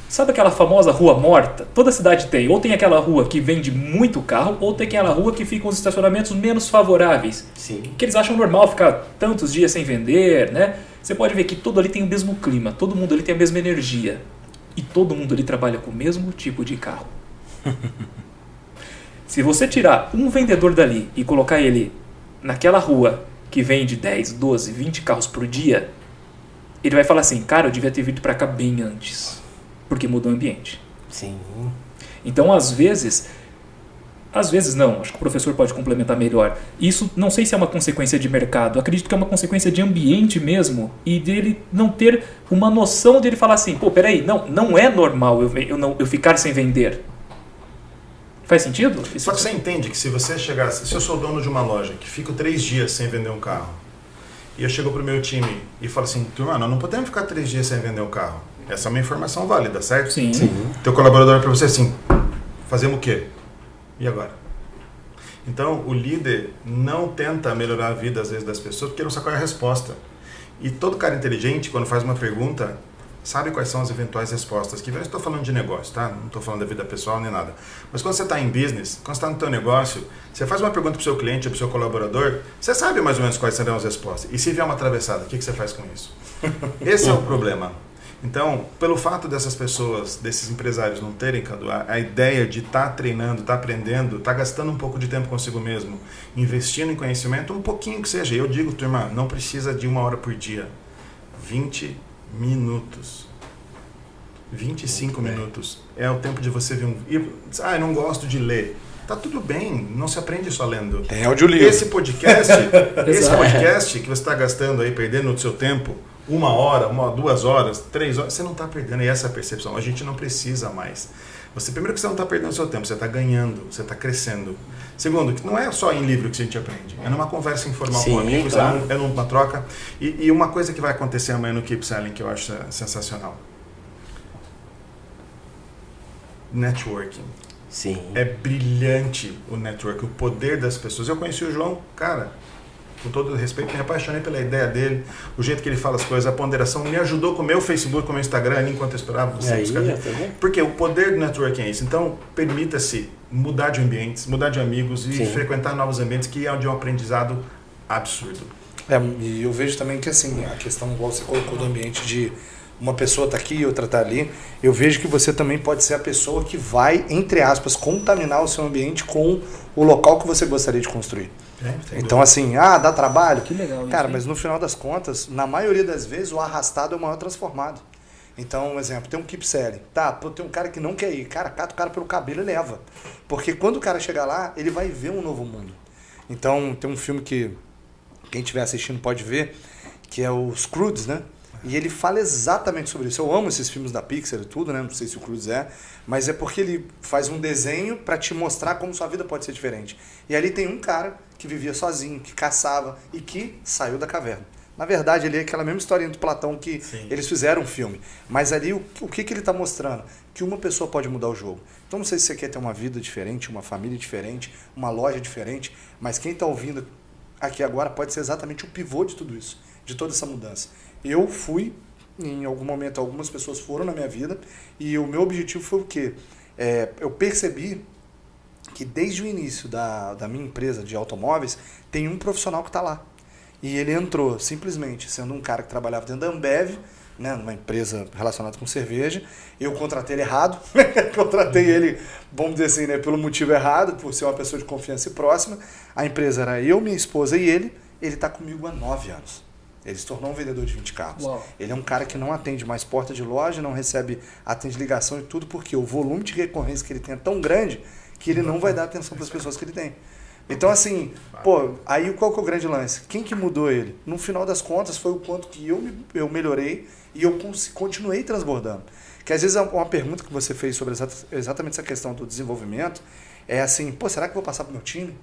[SPEAKER 3] sabe aquela famosa rua morta? Toda cidade tem. Ou tem aquela rua que vende muito carro, ou tem aquela rua que ficam os estacionamentos menos favoráveis.
[SPEAKER 1] Sim.
[SPEAKER 3] Que eles acham normal ficar tantos dias sem vender, né? Você pode ver que todo ali tem o mesmo clima, todo mundo ali tem a mesma energia. E todo mundo ali trabalha com o mesmo tipo de carro. Se você tirar um vendedor dali e colocar ele naquela rua que vende 10, 12, 20 carros por dia, ele vai falar assim, cara, eu devia ter vindo para cá bem antes. Porque muda o ambiente.
[SPEAKER 1] Sim.
[SPEAKER 3] Então, às vezes não, acho que o professor pode complementar melhor. Isso não sei se é uma consequência de mercado, acredito que é uma consequência de ambiente mesmo, e dele não ter uma noção de ele falar assim, pô, peraí, não é normal eu ficar sem vender. Faz sentido?
[SPEAKER 4] Só que você entende que se você chegasse, se eu sou dono de uma loja que fico 3 dias sem vender um carro, e eu chego pro meu time e falo assim, turma, nós não podemos ficar 3 dias sem vender um carro. Essa é uma informação válida, certo?
[SPEAKER 3] Sim.
[SPEAKER 4] Teu colaborador é para você assim, fazemos o quê? E agora? Então, o líder não tenta melhorar a vida, às vezes, das pessoas, porque não sabe qual é a resposta. E todo cara inteligente, quando faz uma pergunta, sabe quais são as eventuais respostas. Que eu estou falando de negócio, tá? Não estou falando da vida pessoal nem nada. Mas quando você está em business, quando você está no teu negócio, você faz uma pergunta para o seu cliente ou para o seu colaborador, você sabe mais ou menos quais serão as respostas. E se vier uma atravessada, o que você faz com isso? Esse é o problema. Então, pelo fato dessas pessoas, desses empresários não terem, Cadu, a ideia de estar treinando, estar aprendendo, estar gastando um pouco de tempo consigo mesmo, investindo em conhecimento, um pouquinho que seja. Eu digo, turma, não precisa de 1 hora por dia. 20 minutos. 25 minutos. É o tempo de você ver um... Ah, eu não gosto de ler. Tá tudo bem, não se aprende só lendo.
[SPEAKER 2] Tem audiolivro.
[SPEAKER 4] Esse podcast que você está gastando aí, perdendo o seu tempo, 1 hora, 2 horas, 3 horas, você não está perdendo, e essa é a percepção. A gente não precisa mais. Primeiro que você não está perdendo o seu tempo, você está ganhando, você está crescendo. Segundo, que não é só em livro que a gente aprende, é numa conversa informal com amigos, claro. É numa troca. E uma coisa que vai acontecer amanhã no Keep Selling, que eu acho sensacional. Networking.
[SPEAKER 1] Sim.
[SPEAKER 4] É brilhante o network, o poder das pessoas. Eu conheci o João, cara, com todo respeito, me apaixonei pela ideia dele, o jeito que ele fala as coisas, a ponderação, me ajudou com o meu Facebook, com o meu Instagram, enquanto eu esperava você buscar. Porque o poder do networking é isso. Então, permita-se mudar de ambientes, mudar de amigos e frequentar novos ambientes, que é de um aprendizado absurdo.
[SPEAKER 2] E eu vejo também que assim, a questão, igual você colocou do ambiente de uma pessoa tá aqui e outra tá ali, eu vejo que você também pode ser a pessoa que vai, entre aspas, contaminar o seu ambiente com o local que você gostaria de construir. Então assim, dá trabalho?
[SPEAKER 3] Que legal isso,
[SPEAKER 2] cara,
[SPEAKER 3] hein?
[SPEAKER 2] mas no final das contas, na maioria das vezes, o arrastado é o maior transformado. Então, um exemplo, tem um keep selling. Tem um cara que não quer ir. Cara, cata o cara pelo cabelo e leva. Porque quando o cara chegar lá, ele vai ver um novo mundo. Então, tem um filme que quem estiver assistindo pode ver, que é o Scrooge, né? E ele fala exatamente sobre isso. Eu amo esses filmes da Pixar e tudo, né? Não sei se o Scrooge mas é porque ele faz um desenho para te mostrar como sua vida pode ser diferente. E ali tem um cara que vivia sozinho, que caçava e que saiu da caverna. Na verdade, ali é aquela mesma historinha do Platão que eles fizeram um filme. Mas ali, o que ele está mostrando? Que uma pessoa pode mudar o jogo. Então, não sei se você quer ter uma vida diferente, uma família diferente, uma loja diferente, mas quem está ouvindo aqui agora pode ser exatamente o pivô de tudo isso, de toda essa mudança. Eu fui, em algum momento, algumas pessoas foram na minha vida, e o meu objetivo foi o quê? Eu percebi que desde o início da minha empresa de automóveis, tem um profissional que está lá. E ele entrou simplesmente sendo um cara que trabalhava dentro da Ambev, né, numa empresa relacionada com cerveja. Eu contratei ele errado, contratei ele, vamos dizer assim, né, pelo motivo errado, por ser uma pessoa de confiança e próxima. A empresa era eu, minha esposa e ele está comigo há 9 anos. Ele se tornou um vendedor de 20 carros. Uau. Ele é um cara que não atende mais porta de loja, não atende ligação e tudo, porque o volume de recorrência que ele tem é tão grande que ele não vai dar atenção para as pessoas que ele tem. Então, assim, aí qual que é o grande lance? Quem que mudou ele? No final das contas, foi o quanto que eu melhorei e eu continuei transbordando. Que às vezes uma pergunta que você fez sobre exatamente essa questão do desenvolvimento é assim, será que eu vou passar pro meu time?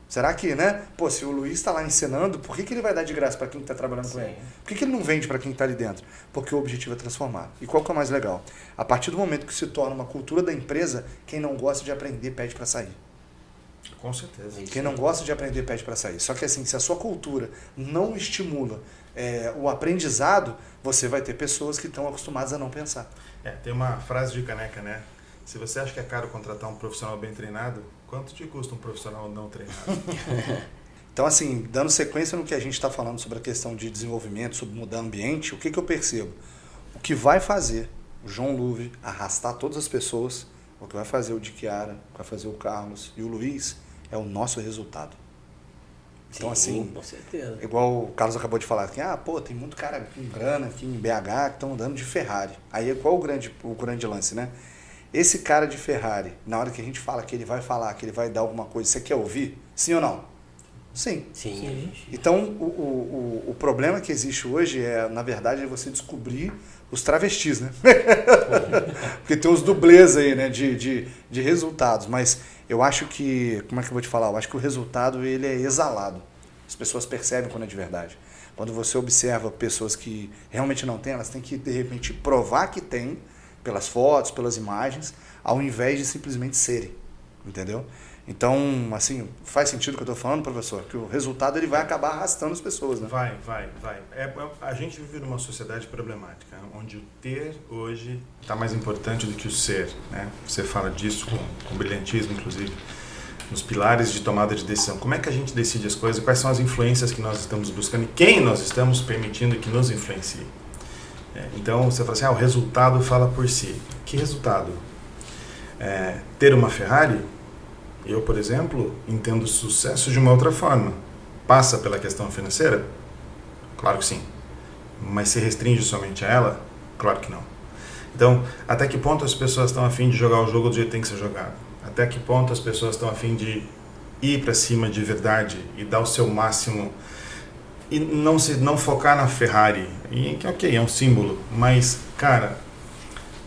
[SPEAKER 2] Será que, né? Se o Luiz está lá ensinando, por que ele vai dar de graça para quem está trabalhando com ele? Por que ele não vende para quem está ali dentro? Porque o objetivo é transformar. E qual que é o mais legal? A partir do momento que se torna uma cultura da empresa, quem não gosta de aprender pede para sair.
[SPEAKER 4] Com certeza.
[SPEAKER 2] Quem não gosta de aprender pede para sair. Só que assim, se a sua cultura não estimula o aprendizado, você vai ter pessoas que estão acostumadas a não pensar.
[SPEAKER 4] Tem uma frase de caneca, né? Se você acha que é caro contratar um profissional bem treinado, quanto te custa um profissional não treinado?
[SPEAKER 2] Então, assim, dando sequência no que a gente está falando sobre a questão de desenvolvimento, sobre mudar ambiente, o que eu percebo? O que vai fazer o João Luve arrastar todas as pessoas, o que vai fazer o Diquiara, o que vai fazer o Carlos e o Luiz, é o nosso resultado. Então, assim,
[SPEAKER 1] com certeza.
[SPEAKER 2] Igual o Carlos acabou de falar, que, tem muito cara com grana aqui em BH que estão andando de Ferrari. Aí, qual o grande lance, né? Esse cara de Ferrari, na hora que a gente fala que ele vai falar, que ele vai dar alguma coisa, você quer ouvir? Sim ou não? Sim. Então, o problema que existe hoje na verdade, é você descobrir os travestis, né? Porque tem os dublês aí, né, de resultados. Mas eu acho que, como é que eu vou te falar? Eu acho que o resultado, ele é exalado. As pessoas percebem quando é de verdade. Quando você observa pessoas que realmente não têm, elas têm que, de repente, provar que têm, pelas fotos, pelas imagens, ao invés de simplesmente serem, entendeu? Então, assim, faz sentido o que eu estou falando, professor? Que o resultado ele vai acabar arrastando as pessoas, né?
[SPEAKER 4] Vai. A gente vive numa sociedade problemática, onde o ter hoje está mais importante do que o ser, né? Você fala disso com brilhantismo, inclusive, nos pilares de tomada de decisão. Como é que a gente decide as coisas? Quais são as influências que nós estamos buscando e quem nós estamos permitindo que nos influencie? Então, você fala assim, o resultado fala por si. Que resultado? Ter uma Ferrari? Eu, por exemplo, entendo sucesso de uma outra forma. Passa pela questão financeira? Claro que sim. Mas se restringe somente a ela? Claro que não. Então, até que ponto as pessoas estão a fim de jogar o jogo do jeito que tem que ser jogado? Até que ponto as pessoas estão a fim de ir para cima de verdade e dar o seu máximo e não focar na Ferrari? E que ok, é um símbolo, mas, cara,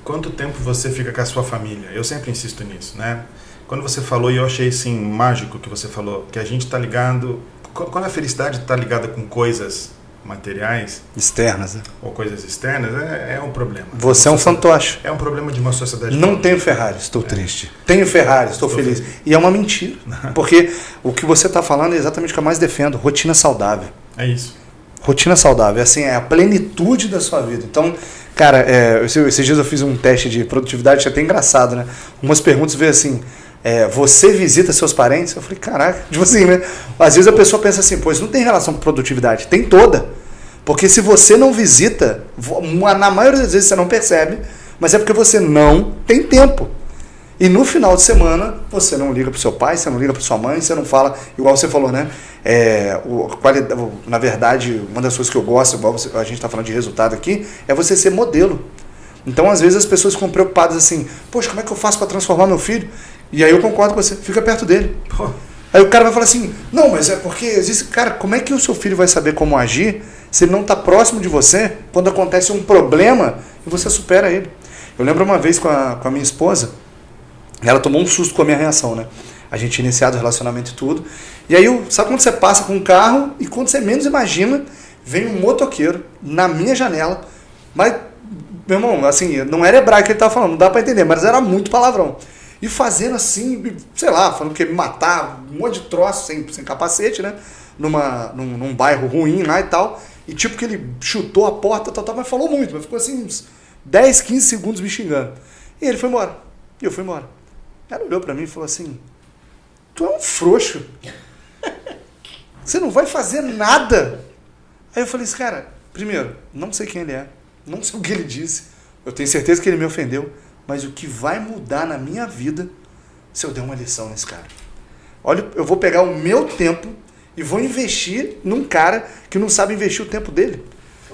[SPEAKER 4] quanto tempo você fica com a sua família? Eu sempre insisto nisso, né? Quando você falou, e eu achei assim mágico que você falou, que a gente está ligado, quando a felicidade está ligada com coisas materiais
[SPEAKER 2] externas, né?
[SPEAKER 4] Ou coisas externas, é um problema.
[SPEAKER 2] Você é um fantoche.
[SPEAKER 4] É um problema de uma sociedade.
[SPEAKER 2] Não tenho Ferrari, estou triste. Tenho Ferrari, estou feliz. E é uma mentira. Porque o que você está falando é exatamente o que eu mais defendo. Rotina saudável.
[SPEAKER 4] É isso.
[SPEAKER 2] Rotina saudável. Assim, é a plenitude da sua vida. Então, cara, esses dias eu fiz um teste de produtividade, achei até engraçado, né? Umas perguntas veio assim... você visita seus parentes? Eu falei, caraca, tipo assim, né? Às vezes a pessoa pensa assim, pois não tem relação com produtividade. Tem toda. Porque se você não visita, na maioria das vezes você não percebe, mas é porque você não tem tempo. E no final de semana, você não liga pro seu pai, você não liga pra sua mãe, você não fala, igual você falou, né? Na verdade, uma das coisas que eu gosto, igual a gente está falando de resultado aqui, é você ser modelo. Então, às vezes, as pessoas ficam preocupadas assim, poxa, como é que eu faço para transformar meu filho? E aí eu concordo com você, fica perto dele. Pô. Aí o cara vai falar assim, não, mas é porque existe... Cara, como é que o seu filho vai saber como agir se ele não está próximo de você quando acontece um problema e você supera ele? Eu lembro uma vez com a minha esposa, ela tomou um susto com a minha reação, né? A gente tinha iniciado o relacionamento e tudo. E aí, sabe quando você passa com um carro e quando você menos imagina, vem um motoqueiro na minha janela, mas, meu irmão, assim, não era hebraico que ele estava falando, não dá para entender, mas era muito palavrão. E fazendo assim, sei lá, falando que ia me matar, um monte de troço, sem capacete, né? Num bairro ruim lá e tal. E tipo que ele chutou a porta, tal, mas falou muito, mas ficou assim uns 10, 15 segundos me xingando. E ele foi embora. E eu fui embora. Ela olhou pra mim e falou assim, tu é um frouxo. Você não vai fazer nada. Aí eu falei assim, cara, primeiro, não sei quem ele é, não sei o que ele disse, eu tenho certeza que ele me ofendeu, mas o que vai mudar na minha vida se eu der uma lição nesse cara? Olha, eu vou pegar o meu tempo e vou investir num cara que não sabe investir o tempo dele.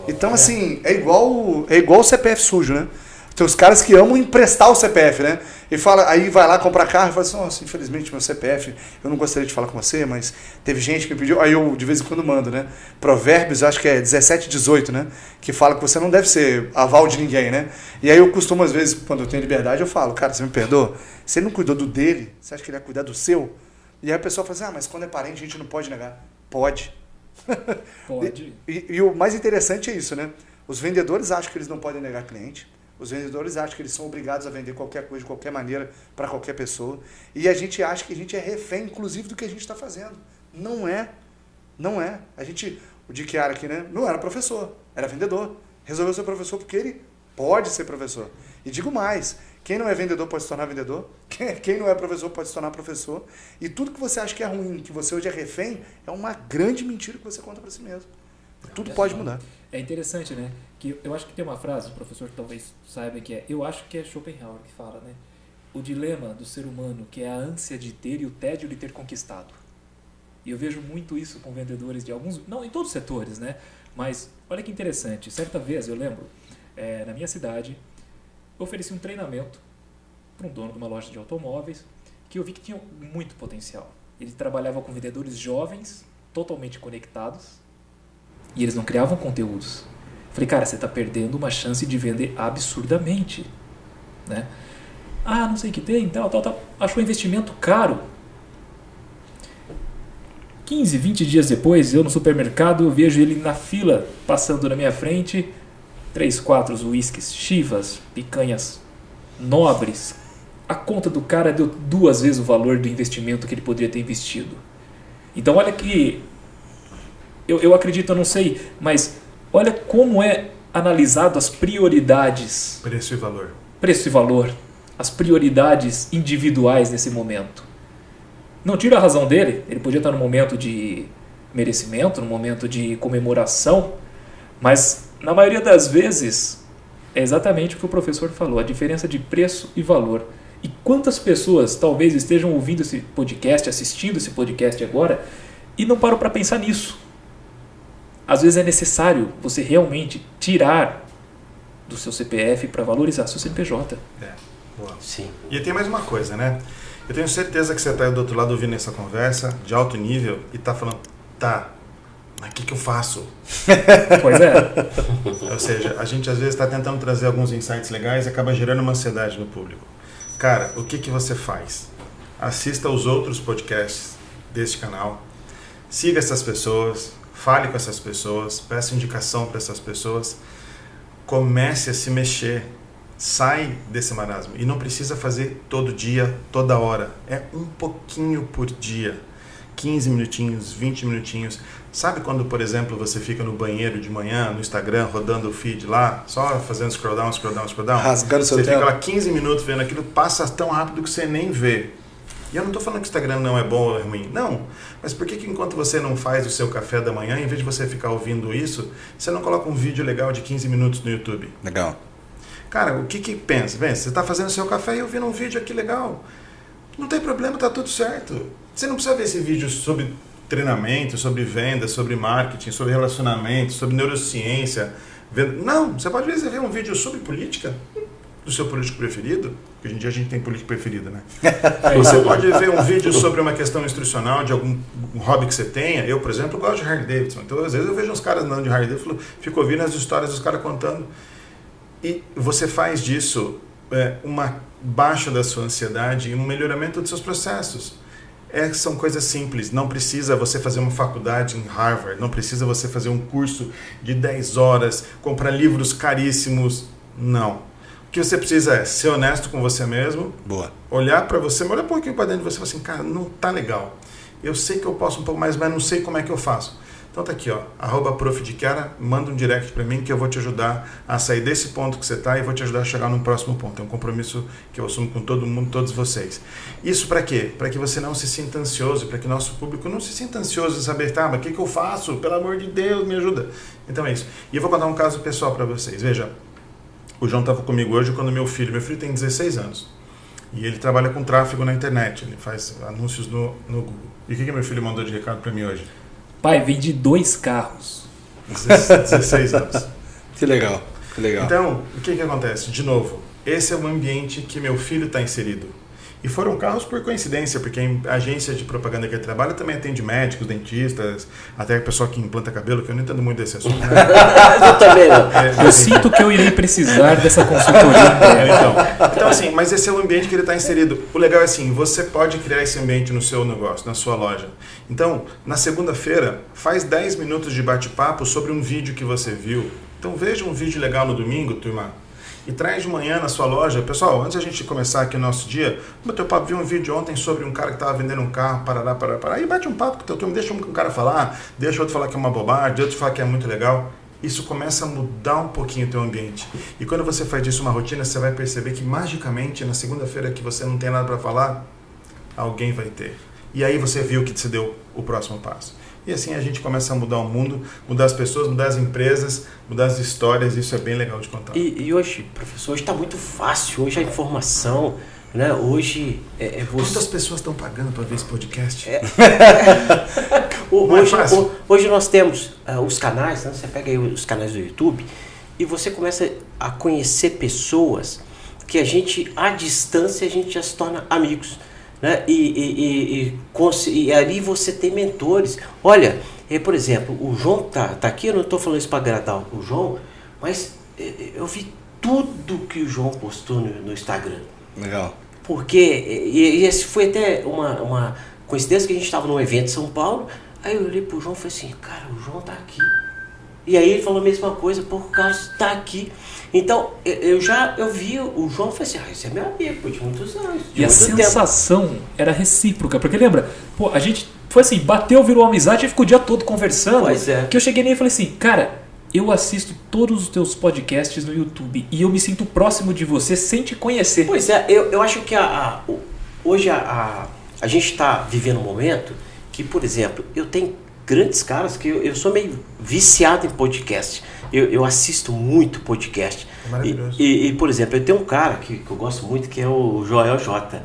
[SPEAKER 2] Então, assim, é igual o CPF sujo, né? Tem os caras que amam emprestar o CPF, né? E fala, aí vai lá comprar carro e fala assim, nossa, infelizmente meu CPF, eu não gostaria de falar com você, mas teve gente que me pediu, aí eu de vez em quando mando, né? Provérbios, acho que é 17, 18, né? Que fala que você não deve ser aval de ninguém, né? E aí eu costumo, às vezes, quando eu tenho liberdade, eu falo, cara, você me perdoa? Se ele não cuidou do dele, você acha que ele vai cuidar do seu? E aí a pessoa fala assim, mas quando é parente a gente não pode negar. Pode.
[SPEAKER 3] Pode.
[SPEAKER 2] E o mais interessante é isso, né? Os vendedores acham que eles não podem negar cliente. Os vendedores acham que eles são obrigados a vender qualquer coisa de qualquer maneira para qualquer pessoa. E a gente acha que a gente é refém, inclusive, do que a gente está fazendo. Não é. Não é. O Dick Chiara aqui, né? Não era professor, era vendedor. Resolveu ser professor porque ele pode ser professor. E digo mais, quem não é vendedor pode se tornar vendedor, quem não é professor pode se tornar professor. E tudo que você acha que é ruim, que você hoje é refém, é uma grande mentira que você conta para si mesmo. Tudo pode mudar.
[SPEAKER 3] É interessante, né? Que eu acho que tem uma frase, o professor talvez saiba que é, eu acho que é Schopenhauer que fala, né? O dilema do ser humano, que é a ânsia de ter e o tédio de ter conquistado. E eu vejo muito isso com vendedores de alguns, não em todos os setores, né? Mas olha que interessante, certa vez eu lembro, na minha cidade, eu ofereci um treinamento para um dono de uma loja de automóveis que eu vi que tinha muito potencial. Ele trabalhava com vendedores jovens, totalmente conectados, e eles não criavam conteúdos. Falei, cara, você está perdendo uma chance de vender absurdamente, né? Não sei o que tem, tal. Achou investimento caro. 15, 20 dias depois, eu no supermercado, vejo ele na fila, passando na minha frente, 3, 4 uísques, chivas, picanhas nobres. A conta do cara deu 2 vezes o valor do investimento que ele poderia ter investido. Então olha que, eu acredito, eu não sei, mas olha como é analisado as prioridades.
[SPEAKER 4] Preço e valor.
[SPEAKER 3] Preço e valor. As prioridades individuais nesse momento. Não tira a razão dele, ele podia estar num momento de merecimento, num momento de comemoração, mas na maioria das vezes é exatamente o que o professor falou, a diferença de preço e valor. E quantas pessoas talvez estejam ouvindo esse podcast, assistindo esse podcast agora, e não param para pensar nisso. Às vezes é necessário você realmente tirar do seu CPF para valorizar seu CNPJ.
[SPEAKER 4] Boa.
[SPEAKER 1] Sim.
[SPEAKER 4] E tem mais uma coisa, né? Eu tenho certeza que você está aí do outro lado ouvindo essa conversa de alto nível e está falando, tá, mas o que eu faço?
[SPEAKER 3] Pois é.
[SPEAKER 4] Ou seja, a gente às vezes está tentando trazer alguns insights legais e acaba gerando uma ansiedade no público. Cara, o que você faz? Assista aos outros podcasts deste canal, siga essas pessoas, fale com essas pessoas, peça indicação para essas pessoas, comece a se mexer. Sai desse marasmo. E não precisa fazer todo dia, toda hora. É um pouquinho por dia. 15 minutinhos, 20 minutinhos. Sabe quando, por exemplo, você fica no banheiro de manhã, no Instagram, rodando o feed lá, só fazendo scroll down, scroll down, scroll down?
[SPEAKER 2] Rasgando seu
[SPEAKER 4] tempo. Você fica lá 15 minutos vendo aquilo, passa tão rápido que você nem vê. E eu não estou falando que o Instagram não é bom ou é ruim. Não. Mas por que enquanto você não faz o seu café da manhã, em vez de você ficar ouvindo isso, você não coloca um vídeo legal de 15 minutos no YouTube?
[SPEAKER 2] Legal.
[SPEAKER 4] Cara, o que pensa? Vem, você está fazendo seu café e eu vendo um vídeo aqui legal. Não tem problema, tá tudo certo. Você não precisa ver esse vídeo sobre treinamento, sobre venda, sobre marketing, sobre relacionamento, sobre neurociência. Não, você pode ver um vídeo sobre política do seu político preferido, porque hoje em dia a gente tem político preferido, né? Você pode ver um vídeo sobre uma questão instrucional de algum hobby que você tenha. Eu, por exemplo, gosto de Harley Davidson. Então, às vezes eu vejo uns caras andando de Harley Davidson, fico ouvindo as histórias dos caras contando. E você faz disso uma baixa da sua ansiedade e um melhoramento dos seus processos. São coisas simples. Não precisa você fazer uma faculdade em Harvard, não precisa você fazer um curso de 10 horas, comprar livros caríssimos. Não. O que você precisa é ser honesto com você mesmo,
[SPEAKER 2] Boa.
[SPEAKER 4] olhar para você, olhar um pouquinho para dentro de você e falar assim, cara, não tá legal. Eu sei que eu posso um pouco mais, mas não sei como é que eu faço. Então tá aqui, ó, @profdichiara, manda um direct para mim que eu vou te ajudar a sair desse ponto que você tá e vou te ajudar a chegar no próximo ponto. É um compromisso que eu assumo com todo mundo, todos vocês. Isso para quê? Para que você não se sinta ansioso, para que nosso público não se sinta ansioso em saber, tá, mas o que eu faço? Pelo amor de Deus, me ajuda. Então é isso. E eu vou contar um caso pessoal para vocês. Veja, o João estava comigo hoje quando meu filho tem 16 anos. E ele trabalha com tráfego na internet, ele faz anúncios no Google. E o que meu filho mandou de recado para mim hoje?
[SPEAKER 3] Pai, vendi 2 carros.
[SPEAKER 4] 16 anos.
[SPEAKER 2] Que legal, que legal.
[SPEAKER 4] Então, o que acontece? De novo, esse é o ambiente que meu filho está inserido. E foram carros por coincidência, porque a agência de propaganda que ele trabalha também atende médicos, dentistas, até pessoal que implanta cabelo, que eu não entendo muito desse assunto. Né?
[SPEAKER 1] Eu também não.
[SPEAKER 3] Eu sinto que eu irei precisar dessa consultoria.
[SPEAKER 4] Então, assim, mas esse é o ambiente que ele está inserido. O legal é assim, você pode criar esse ambiente no seu negócio, na sua loja. Então, na segunda-feira, faz 10 minutos de bate-papo sobre um vídeo que você viu. Então, veja um vídeo legal no domingo, turma. E traz de manhã na sua loja. Pessoal, antes de a gente começar aqui o nosso dia, vi um vídeo ontem sobre um cara que estava vendendo um carro, parará. Aí bate um papo com o teu turma, deixa um cara falar, deixa outro falar que é uma bobagem, outro falar que é muito legal. Isso começa a mudar um pouquinho o teu ambiente. E quando você faz disso uma rotina, você vai perceber que magicamente, na segunda-feira que você não tem nada para falar, alguém vai ter. E aí você viu que você deu o próximo passo. E assim a gente começa a mudar o mundo, mudar as pessoas, mudar as empresas, mudar as histórias. Isso é bem legal de contar.
[SPEAKER 1] E hoje, professor, hoje está muito fácil. Hoje a informação, né? Hoje
[SPEAKER 4] Quantas pessoas estão pagando para ver esse podcast?
[SPEAKER 1] Hoje nós temos os canais, né? Você pega aí os canais do YouTube e você começa a conhecer pessoas que a gente, à distância, a gente já se torna amigos. Né? E ali você tem mentores. Olha, por exemplo, o João tá aqui, eu não estou falando isso para agradar o João, mas eu vi tudo que o João postou no Instagram.
[SPEAKER 2] Legal.
[SPEAKER 1] Porque, e esse foi até uma coincidência que a gente estava num evento em São Paulo, Aí eu olhei pro João e falei assim, cara, o João tá aqui. E aí ele falou a mesma coisa, pô, o Carlos tá aqui. Então, eu vi o João e falei assim, esse é meu amigo de muitos anos.
[SPEAKER 3] E a sensação era recíproca, porque lembra, pô, a gente foi assim, bateu, virou amizade e ficou o dia todo conversando.
[SPEAKER 1] Pois é.
[SPEAKER 3] Que eu cheguei nele e falei assim, cara, eu assisto todos os teus podcasts no YouTube e eu me sinto próximo de você sem te conhecer.
[SPEAKER 1] Pois é, eu acho que hoje a gente está vivendo um momento que, por exemplo, eu tenho grandes caras que eu sou meio viciado em podcast. Eu assisto muito podcast.
[SPEAKER 4] É maravilhoso.
[SPEAKER 1] E, por exemplo, eu tenho um cara que eu gosto muito, que é o Joel J.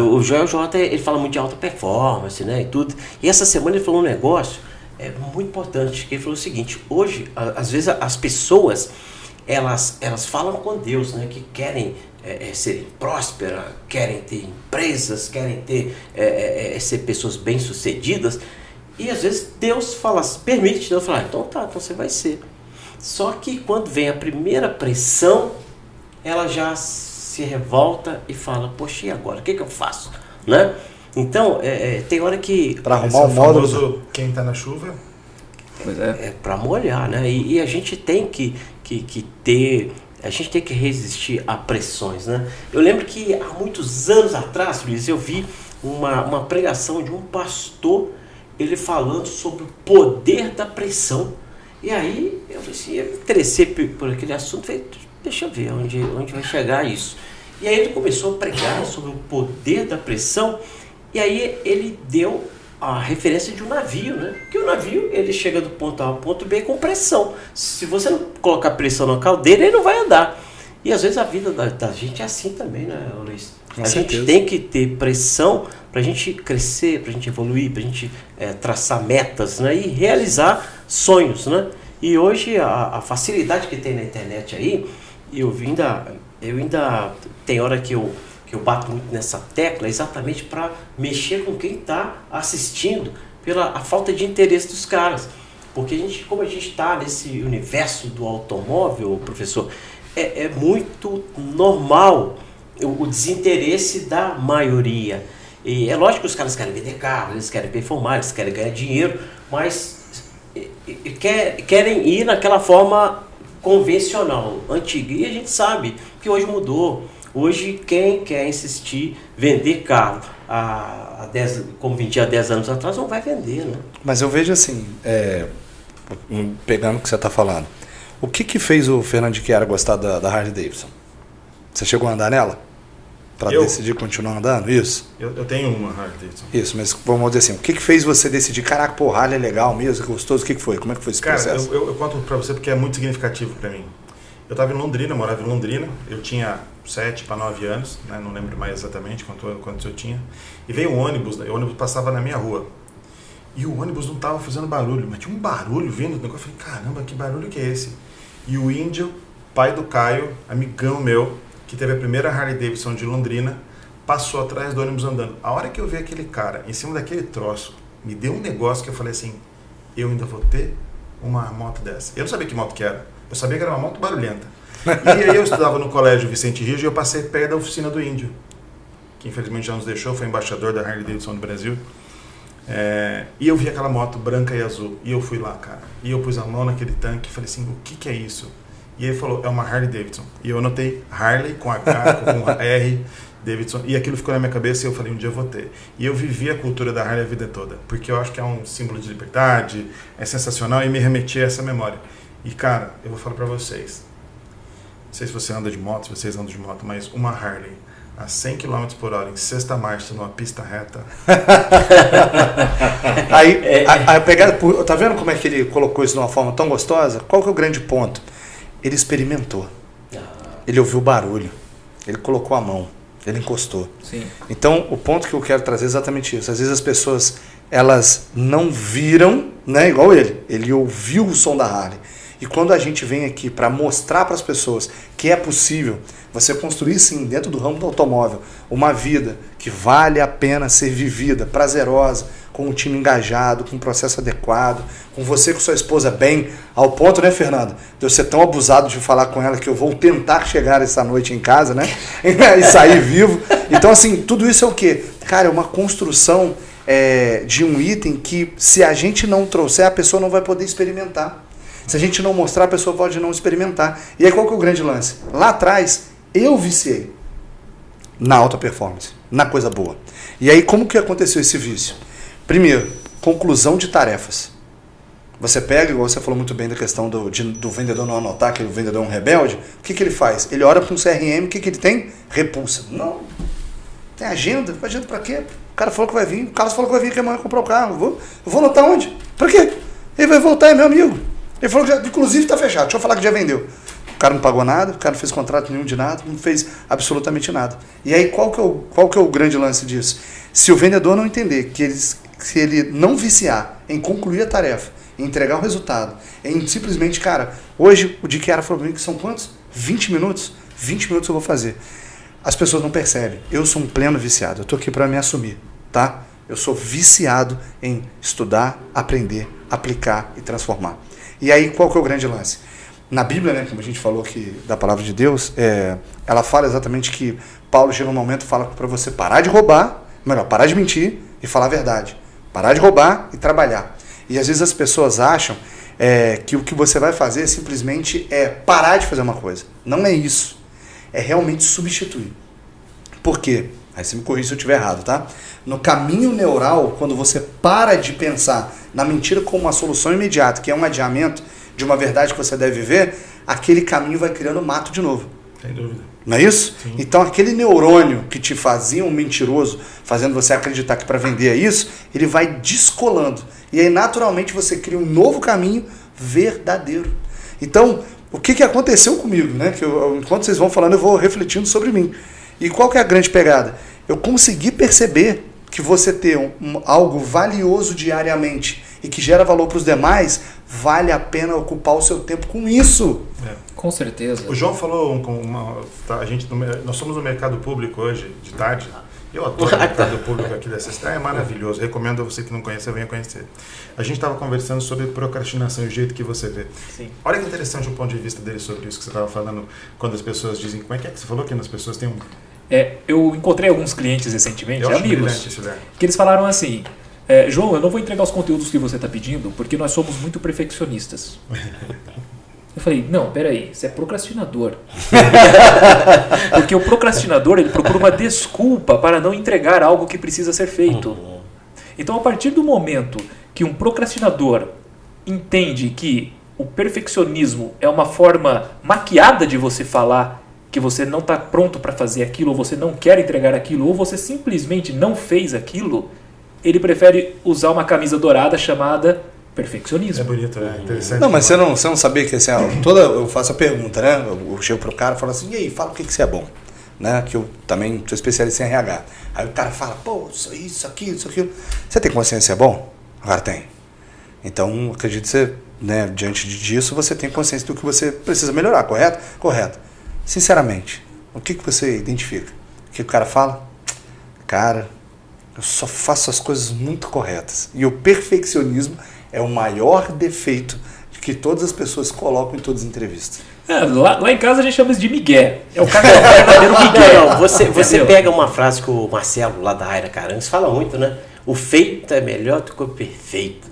[SPEAKER 1] O Joel J, ele fala muito de alta performance, né, e tudo. E essa semana ele falou um negócio muito importante, que ele falou o seguinte, hoje, às vezes as pessoas, elas falam com Deus, né, que querem serem prósperas, querem ter empresas, querem ter ser pessoas bem-sucedidas, e às vezes Deus fala, permite, Deus fala, então tá, então você vai ser. Só que quando vem a primeira pressão, ela já se revolta e fala, poxa, e agora? O que eu faço? Né? Então, tem hora que...
[SPEAKER 2] Para arrumar o módulo...
[SPEAKER 4] Quem tá na chuva...
[SPEAKER 3] Pois é.
[SPEAKER 1] Para molhar, né? E a gente tem que ter... A gente tem que resistir a pressões, né? Eu lembro que há muitos anos atrás, Luiz, eu vi uma pregação de um pastor, ele falando sobre o poder da pressão. E aí, eu falei assim, eu me interessei por aquele assunto, falei, deixa eu ver onde vai chegar isso. E aí ele começou a pregar sobre o poder da pressão, e aí ele deu a referência de um navio, né? Porque o navio, ele chega do ponto A ao ponto B com pressão. Se você não colocar pressão na caldeira, ele não vai andar. E às vezes a vida da gente é assim também, né, Luiz? A gente tem que ter pressão para a gente crescer, para a gente evoluir, para a gente traçar metas, né? E realizar sonhos, né? E hoje a facilidade que tem na internet aí, eu ainda tem hora que eu bato muito nessa tecla exatamente para mexer com quem está assistindo pela a falta de interesse dos caras. Porque como a gente está nesse universo do automóvel, professor, é muito normal o desinteresse da maioria. E é lógico que os caras querem vender carro, eles querem performar, eles querem ganhar dinheiro, mas querem ir naquela forma convencional, antiga. E a gente sabe que hoje mudou. Hoje, quem quer insistir vender carro como vendia há 10 anos atrás, não vai vender, né?
[SPEAKER 2] Mas eu vejo assim, pegando o que você está falando, o que fez o Fernando de Chiara gostar da Harley Davidson? Você chegou a andar nela? Para decidir continuar andando? Isso?
[SPEAKER 4] Eu tenho uma Harley Davidson.
[SPEAKER 2] Isso, mas vamos dizer assim, o que fez você decidir, caraca, pô, Harley é legal mesmo, gostoso, o que foi? Como é que foi esse processo?
[SPEAKER 4] Cara, eu conto para você porque é muito significativo para mim. Eu estava em Londrina, morava em Londrina, eu tinha 7 para 9 anos, né, não lembro mais exatamente quantos eu tinha, e veio um ônibus, o ônibus passava na minha rua, e o ônibus não estava fazendo barulho, mas tinha um barulho vindo do negócio, eu falei, caramba, que barulho que é esse? E o Índio, pai do Caio, amigão meu, que teve a primeira Harley Davidson de Londrina, passou atrás do ônibus andando. A hora que eu vi aquele cara em cima daquele troço, me deu um negócio que eu falei assim, eu ainda vou ter uma moto dessa. Eu não sabia que moto que era. Eu sabia que era uma moto barulhenta. E aí eu estudava no colégio Vicente Rígio e eu passei perto da oficina do Índio, que infelizmente já nos deixou, foi embaixador da Harley Davidson do Brasil. E eu vi aquela moto branca e azul. E eu fui lá, cara. E eu pus a mão naquele tanque e falei assim, o que é isso? E ele falou, é uma Harley Davidson. E eu anotei Harley com H, com R, Davidson. E aquilo ficou na minha cabeça e eu falei, um dia eu vou ter. E eu vivi a cultura da Harley a vida toda. Porque eu acho que é um símbolo de liberdade, é sensacional e me remetia a essa memória. E cara, eu vou falar pra vocês, não sei se você anda de moto, se vocês andam de moto, mas uma Harley a 100 km por hora em sexta marcha numa pista reta.
[SPEAKER 2] aí pegada, tá vendo como é que ele colocou isso de uma forma tão gostosa? Qual que é o grande ponto? Ele experimentou, ele ouviu o barulho, ele colocou a mão, ele encostou.
[SPEAKER 3] Sim.
[SPEAKER 2] Então o ponto que eu quero trazer é exatamente isso. Às vezes as pessoas, elas não viram, né, igual ele ouviu o som da Harley. E quando a gente vem aqui para mostrar para as pessoas que é possível você construir sim, dentro do ramo do automóvel, uma vida que vale a pena ser vivida, prazerosa, com um time engajado, com um processo adequado, com você com sua esposa bem, ao ponto, né, Fernando, de eu ser tão abusado de falar com ela que eu vou tentar chegar essa noite em casa, né, e sair vivo. Então, assim, tudo isso é o quê? Cara, é uma construção de um item que, se a gente não trouxer, a pessoa não vai poder experimentar. Se a gente não mostrar, a pessoa pode não experimentar. E aí qual que é o grande lance? Lá atrás, eu viciei na alta performance, na coisa boa. E aí como que aconteceu esse vício? Primeiro, conclusão de tarefas. Você pega, igual você falou muito bem da questão do vendedor não anotar, que o vendedor é um rebelde. O que ele faz? Ele olha para um CRM, o que ele tem? Repulsa. Não. Tem agenda? Agenda para quê? O cara falou que vai vir, o Carlos falou que vai vir aqui amanhã comprar o carro. Eu vou anotar onde? Para quê? Ele vai voltar, é meu amigo. Ele falou que já, inclusive está fechado. Deixa eu falar que já vendeu. O cara não pagou nada, o cara não fez contrato nenhum de nada, não fez absolutamente nada. E aí qual que é o grande lance disso? Se o vendedor não entender que se ele não viciar em concluir a tarefa, em entregar o resultado, em simplesmente, cara, hoje o Diquiara falou para mim que são quantos? 20 minutos? 20 minutos eu vou fazer. As pessoas não percebem. Eu sou um pleno viciado. Eu estou aqui para me assumir, tá? Eu sou viciado em estudar, aprender, aplicar e transformar. E aí, qual que é o grande lance? Na Bíblia, né, como a gente falou aqui da palavra de Deus, ela fala exatamente que Paulo chega um momento e fala para você parar de roubar, parar de mentir e falar a verdade. Parar de roubar e trabalhar. E às vezes as pessoas acham que o que você vai fazer simplesmente é parar de fazer uma coisa. Não é isso. É realmente substituir. Por quê? Aí você me corrige se eu estiver errado, tá? No caminho neural, quando você para de pensar na mentira como uma solução imediata, que é um adiamento de uma verdade que você deve viver, aquele caminho vai criando mato de novo.
[SPEAKER 4] Sem dúvida.
[SPEAKER 2] Não é isso?
[SPEAKER 4] Sim.
[SPEAKER 2] Então aquele neurônio que te fazia um mentiroso, fazendo você acreditar que para vender é isso, ele vai descolando. E aí naturalmente você cria um novo caminho verdadeiro. Então, o que aconteceu comigo, né? Que enquanto vocês vão falando, eu vou refletindo sobre mim. E qual que é a grande pegada? Eu consegui perceber que você ter algo valioso diariamente e que gera valor para os demais, vale a pena ocupar o seu tempo com isso.
[SPEAKER 3] Com certeza.
[SPEAKER 4] O João falou nós somos no mercado público hoje, de tarde. Eu adoro o mercado público aqui dessa cidade, é maravilhoso. Recomendo a você que não conhece, venha conhecer. A gente estava conversando sobre procrastinação e o jeito que você vê.
[SPEAKER 3] Sim.
[SPEAKER 4] Olha que interessante o ponto de vista dele sobre isso que você estava falando, quando as pessoas dizem, como é que você falou que as pessoas têm um...
[SPEAKER 3] Eu encontrei alguns clientes recentemente,
[SPEAKER 4] Eu acho
[SPEAKER 3] amigos,
[SPEAKER 4] brilhante essa ideia.
[SPEAKER 3] que eles falaram assim, João, eu não vou entregar os conteúdos que você está pedindo, porque nós somos muito perfeccionistas. Eu falei, não, peraí, você é procrastinador. Porque o procrastinador, ele procura uma desculpa para não entregar algo que precisa ser feito. Então, a partir do momento que um procrastinador entende que o perfeccionismo é uma forma maquiada de você falar que você não está pronto para fazer aquilo, ou você não quer entregar aquilo, ou você simplesmente não fez aquilo, ele prefere usar uma camisa dourada chamada perfeccionismo.
[SPEAKER 4] É bonito, é interessante.
[SPEAKER 2] Não, mas você não sabia que assim, eu faço a pergunta, né? Eu chego pro cara e falo assim, e aí, fala o que você é bom. Né? Que eu também sou especialista em RH. Aí o cara fala, pô, isso, aquilo. Você tem consciência é bom? O cara tem. Então, acredito que você, né, diante disso, você tem consciência do que você precisa melhorar, correto? Correto. Sinceramente, o que você identifica? O que o cara fala? Cara, eu só faço as coisas muito corretas. E o perfeccionismo é o maior defeito que todas as pessoas colocam em todas as entrevistas.
[SPEAKER 3] Lá em casa a gente chama isso de migué. É o cara que é o verdadeiro migué.
[SPEAKER 1] Não, você pega uma frase que o Marcelo, lá da Aira Caranhos, fala muito, né? O feito é melhor do que o perfeito.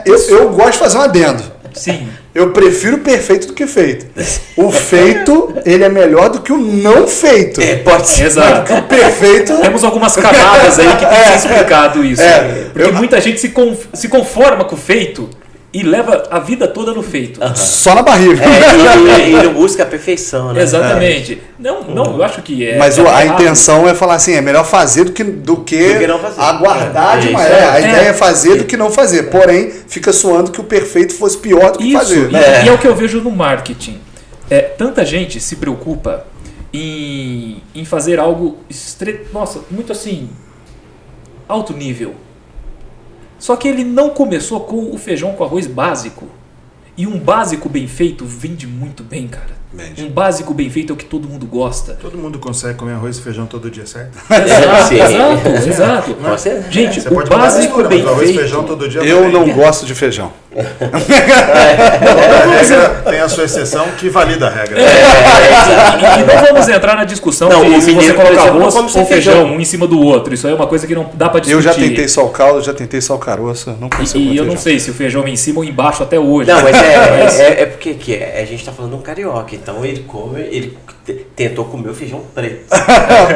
[SPEAKER 2] Eu gosto de fazer um adendo.
[SPEAKER 3] Sim.
[SPEAKER 2] Eu prefiro perfeito do que feito. O feito, ele é melhor do que o não feito.
[SPEAKER 1] Pode ser.
[SPEAKER 3] Exato.
[SPEAKER 2] O perfeito...
[SPEAKER 3] Temos algumas camadas aí que tem que ser explicado isso. Porque muita gente se conforma com o feito e leva a vida toda no feito.
[SPEAKER 2] Só na barriga.
[SPEAKER 1] Ele busca a perfeição, né?
[SPEAKER 3] Exatamente. Não, eu acho que é...
[SPEAKER 2] Mas a intenção é falar assim, é melhor fazer do que
[SPEAKER 1] não fazer.
[SPEAKER 2] aguardar de uma... A ideia é fazer do que não fazer. Porém, fica soando que o perfeito fosse pior do que fazer.
[SPEAKER 3] E é o que eu vejo no marketing. Tanta gente se preocupa em fazer algo muito assim, alto nível. Só que ele não começou com o feijão com arroz básico. E um básico bem feito vende muito bem, cara. Um básico bem feito é o que todo mundo gosta.
[SPEAKER 4] Todo mundo consegue comer arroz e feijão todo dia, certo?
[SPEAKER 3] Exato. Gente,
[SPEAKER 4] Você
[SPEAKER 3] o
[SPEAKER 4] pode
[SPEAKER 3] básico
[SPEAKER 4] mistura,
[SPEAKER 3] bem
[SPEAKER 4] mas arroz e
[SPEAKER 3] feito...
[SPEAKER 4] feijão todo dia
[SPEAKER 2] Eu não gosto de feijão.
[SPEAKER 4] Tem a sua exceção que valida a regra.
[SPEAKER 3] E não vamos entrar na discussão
[SPEAKER 1] Não,
[SPEAKER 3] de
[SPEAKER 1] o
[SPEAKER 3] se você
[SPEAKER 1] mineiro, por
[SPEAKER 3] coloca
[SPEAKER 1] exemplo, não
[SPEAKER 3] arroz
[SPEAKER 1] come
[SPEAKER 3] ou
[SPEAKER 1] sem
[SPEAKER 3] feijão
[SPEAKER 1] feijão.
[SPEAKER 3] um em cima do outro. Isso aí é uma coisa que não dá pra discutir.
[SPEAKER 2] Eu já tentei só o caldo, já tentei só o caroço, não consigo
[SPEAKER 3] E eu
[SPEAKER 2] feijão.
[SPEAKER 3] não sei se o feijão vem em cima ou embaixo até hoje.
[SPEAKER 1] Não, mas é porque a gente tá falando de um carioca, então ele tentou comer o feijão preto.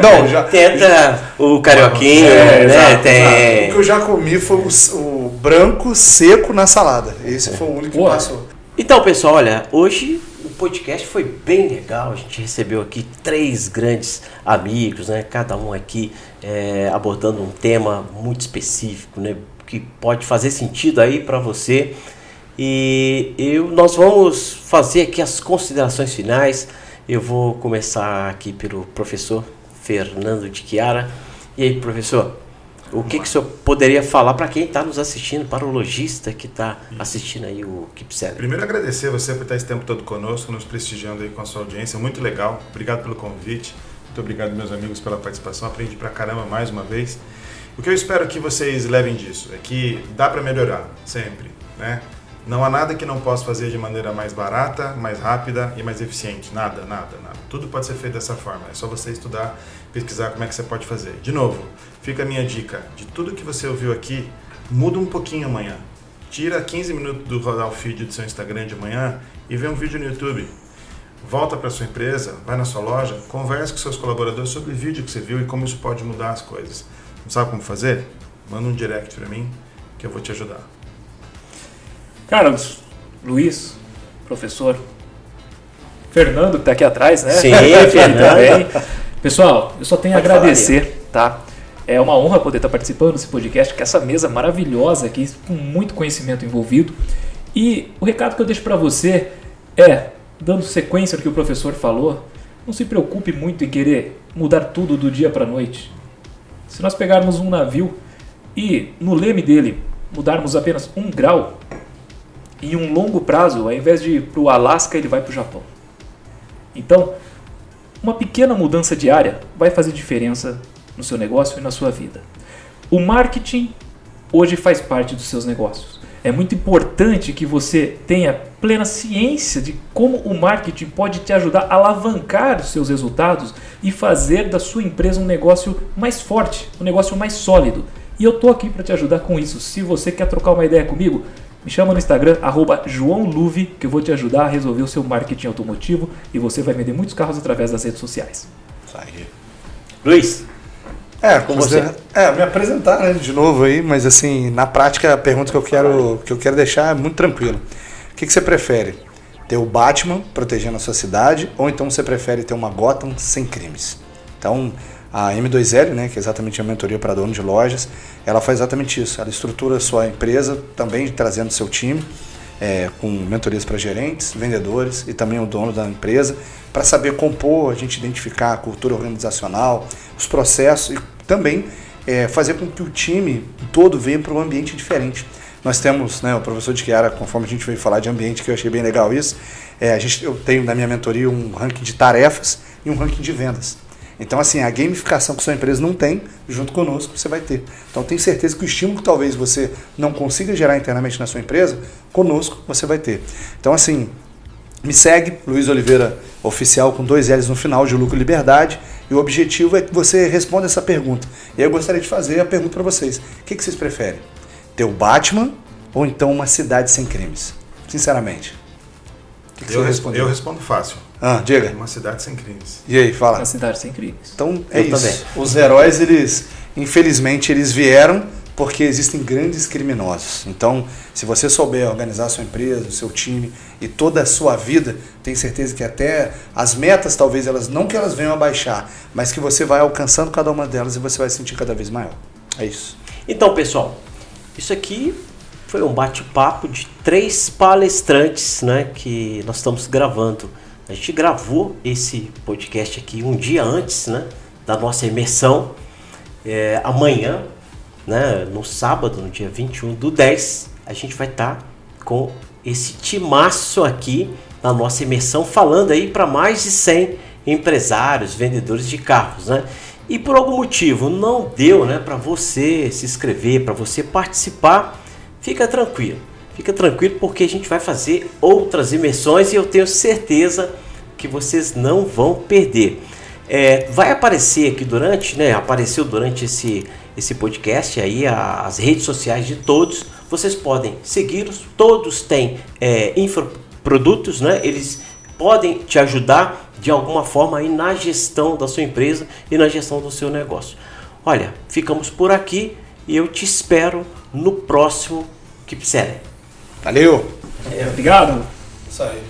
[SPEAKER 2] Não, já.
[SPEAKER 1] Tenta o carioquinho, né?
[SPEAKER 3] exato,
[SPEAKER 2] O
[SPEAKER 1] Tem.
[SPEAKER 2] que eu já comi foi o branco seco na salada. Esse foi o único que
[SPEAKER 3] Porra.
[SPEAKER 2] passou.
[SPEAKER 1] Então, pessoal, olha, hoje o podcast foi bem legal. A gente recebeu aqui 3 grandes amigos, né? Cada um aqui abordando um tema muito específico, né? Que pode fazer sentido aí para você. E nós vamos fazer aqui as considerações finais. Eu vou começar aqui pelo professor Fernando de Chiara. E aí, professor, o que o senhor poderia falar para quem está nos assistindo, para o lojista que está assistindo aí o Keep Selling?
[SPEAKER 4] Primeiro, agradecer você por estar esse tempo todo conosco, nos prestigiando aí com a sua audiência. Muito legal. Obrigado pelo convite. Muito obrigado, meus amigos, pela participação. Aprendi pra caramba mais uma vez. O que eu espero que vocês levem disso é que dá para melhorar, sempre, né? Não há nada que não possa fazer de maneira mais barata, mais rápida e mais eficiente. Nada. Tudo pode ser feito dessa forma. É só você estudar, pesquisar como é que você pode fazer. De novo, fica a minha dica. De tudo que você ouviu aqui, muda um pouquinho amanhã. Tira 15 minutos do rodar o feed do seu Instagram de manhã e vê um vídeo no YouTube. Volta para sua empresa, vai na sua loja, converse com seus colaboradores sobre o vídeo que você viu e como isso pode mudar as coisas. Não sabe como fazer? Manda um direct para mim que eu vou te ajudar.
[SPEAKER 3] Carlos, Luiz, professor, Fernando que está aqui atrás, né?
[SPEAKER 1] Sim,
[SPEAKER 3] Fernando também.
[SPEAKER 1] Fernando.
[SPEAKER 3] Pessoal, eu só tenho a
[SPEAKER 1] Pode falar,
[SPEAKER 3] agradecer, tá? É uma honra poder estar participando desse podcast, com essa mesa maravilhosa aqui, com muito conhecimento envolvido. E o recado que eu deixo para você é, dando sequência ao que o professor falou, não se preocupe muito em querer mudar tudo do dia para a noite. Se nós pegarmos um navio e no leme dele mudarmos apenas 1 grau, em um longo prazo, ao invés de ir para o Alasca, ele vai para o Japão. Então, uma pequena mudança diária vai fazer diferença no seu negócio e na sua vida. O marketing hoje faz parte dos seus negócios. É muito importante que você tenha plena ciência de como o marketing pode te ajudar a alavancar os seus resultados e fazer da sua empresa um negócio mais forte, um negócio mais sólido. E eu estou aqui para te ajudar com isso. Se você quer trocar uma ideia comigo, me chama no Instagram, @JoãoLuve, que eu vou te ajudar a resolver o seu marketing automotivo e você vai vender muitos carros através das redes sociais.
[SPEAKER 2] Isso aí.
[SPEAKER 1] Luiz,
[SPEAKER 2] Com
[SPEAKER 1] você.
[SPEAKER 2] me apresentar, né, de novo aí, mas assim, na prática a pergunta que eu quero deixar é muito tranquila. O que você prefere? Ter o Batman protegendo a sua cidade ou então você prefere ter uma Gotham sem crimes? Então, a M2L, né, que é exatamente a mentoria para dono de lojas, ela faz exatamente isso. Ela estrutura a sua empresa, também trazendo seu time, com mentorias para gerentes, vendedores e também o dono da empresa, para saber compor, a gente identificar a cultura organizacional, os processos e também fazer com que o time todo venha para um ambiente diferente. Nós temos, né, o professor de Chiara, conforme a gente veio falar de ambiente, que eu achei bem legal isso, eu tenho na minha mentoria um ranking de tarefas e um ranking de vendas. Então, assim, a gamificação que sua empresa não tem, junto conosco, você vai ter. Então, tenho certeza que o estímulo que talvez você não consiga gerar internamente na sua empresa, conosco você vai ter. Então, assim, me segue, Luiz Oliveira Oficial, com 2 L's no final, de Lucro e Liberdade. E o objetivo é que você responda essa pergunta. E aí eu gostaria de fazer a pergunta para vocês. O que vocês preferem? Ter o Batman ou então uma cidade sem crimes? Sinceramente. O que você respondeu?
[SPEAKER 4] Eu respondo fácil.
[SPEAKER 2] Diga.
[SPEAKER 4] Uma cidade sem crimes.
[SPEAKER 2] E aí, fala.
[SPEAKER 3] Uma cidade sem crimes.
[SPEAKER 2] Então
[SPEAKER 1] Eu
[SPEAKER 2] isso.
[SPEAKER 1] também.
[SPEAKER 2] Os heróis, infelizmente, eles vieram porque existem grandes criminosos. Então, se você souber organizar a sua empresa, o seu time e toda a sua vida, tenho certeza que até as metas, talvez elas não que elas venham a baixar, mas que você vai alcançando cada uma delas e você vai se sentir cada vez maior. É isso.
[SPEAKER 1] então, pessoal, isso aqui foi um bate-papo de 3 palestrantes, né, que nós estamos gravando. A gente gravou esse podcast aqui um dia antes, né, da nossa imersão. Amanhã, né, no sábado, no dia 21/10, a gente vai estar com esse timaço aqui na nossa imersão, falando aí para mais de 100 empresários, vendedores de carros, né? E por algum motivo não deu, né, para você se inscrever, para você participar, fica tranquilo porque a gente vai fazer outras imersões e eu tenho certeza que vocês não vão perder. Vai aparecer aqui apareceu durante esse podcast aí as redes sociais de todos. Vocês podem segui-los, todos têm infoprodutos, né? Eles podem te ajudar de alguma forma aí na gestão da sua empresa e na gestão do seu negócio. Olha, ficamos por aqui e eu te espero no próximo Keep Selling.
[SPEAKER 2] Valeu!
[SPEAKER 3] Obrigado.
[SPEAKER 2] Isso aí.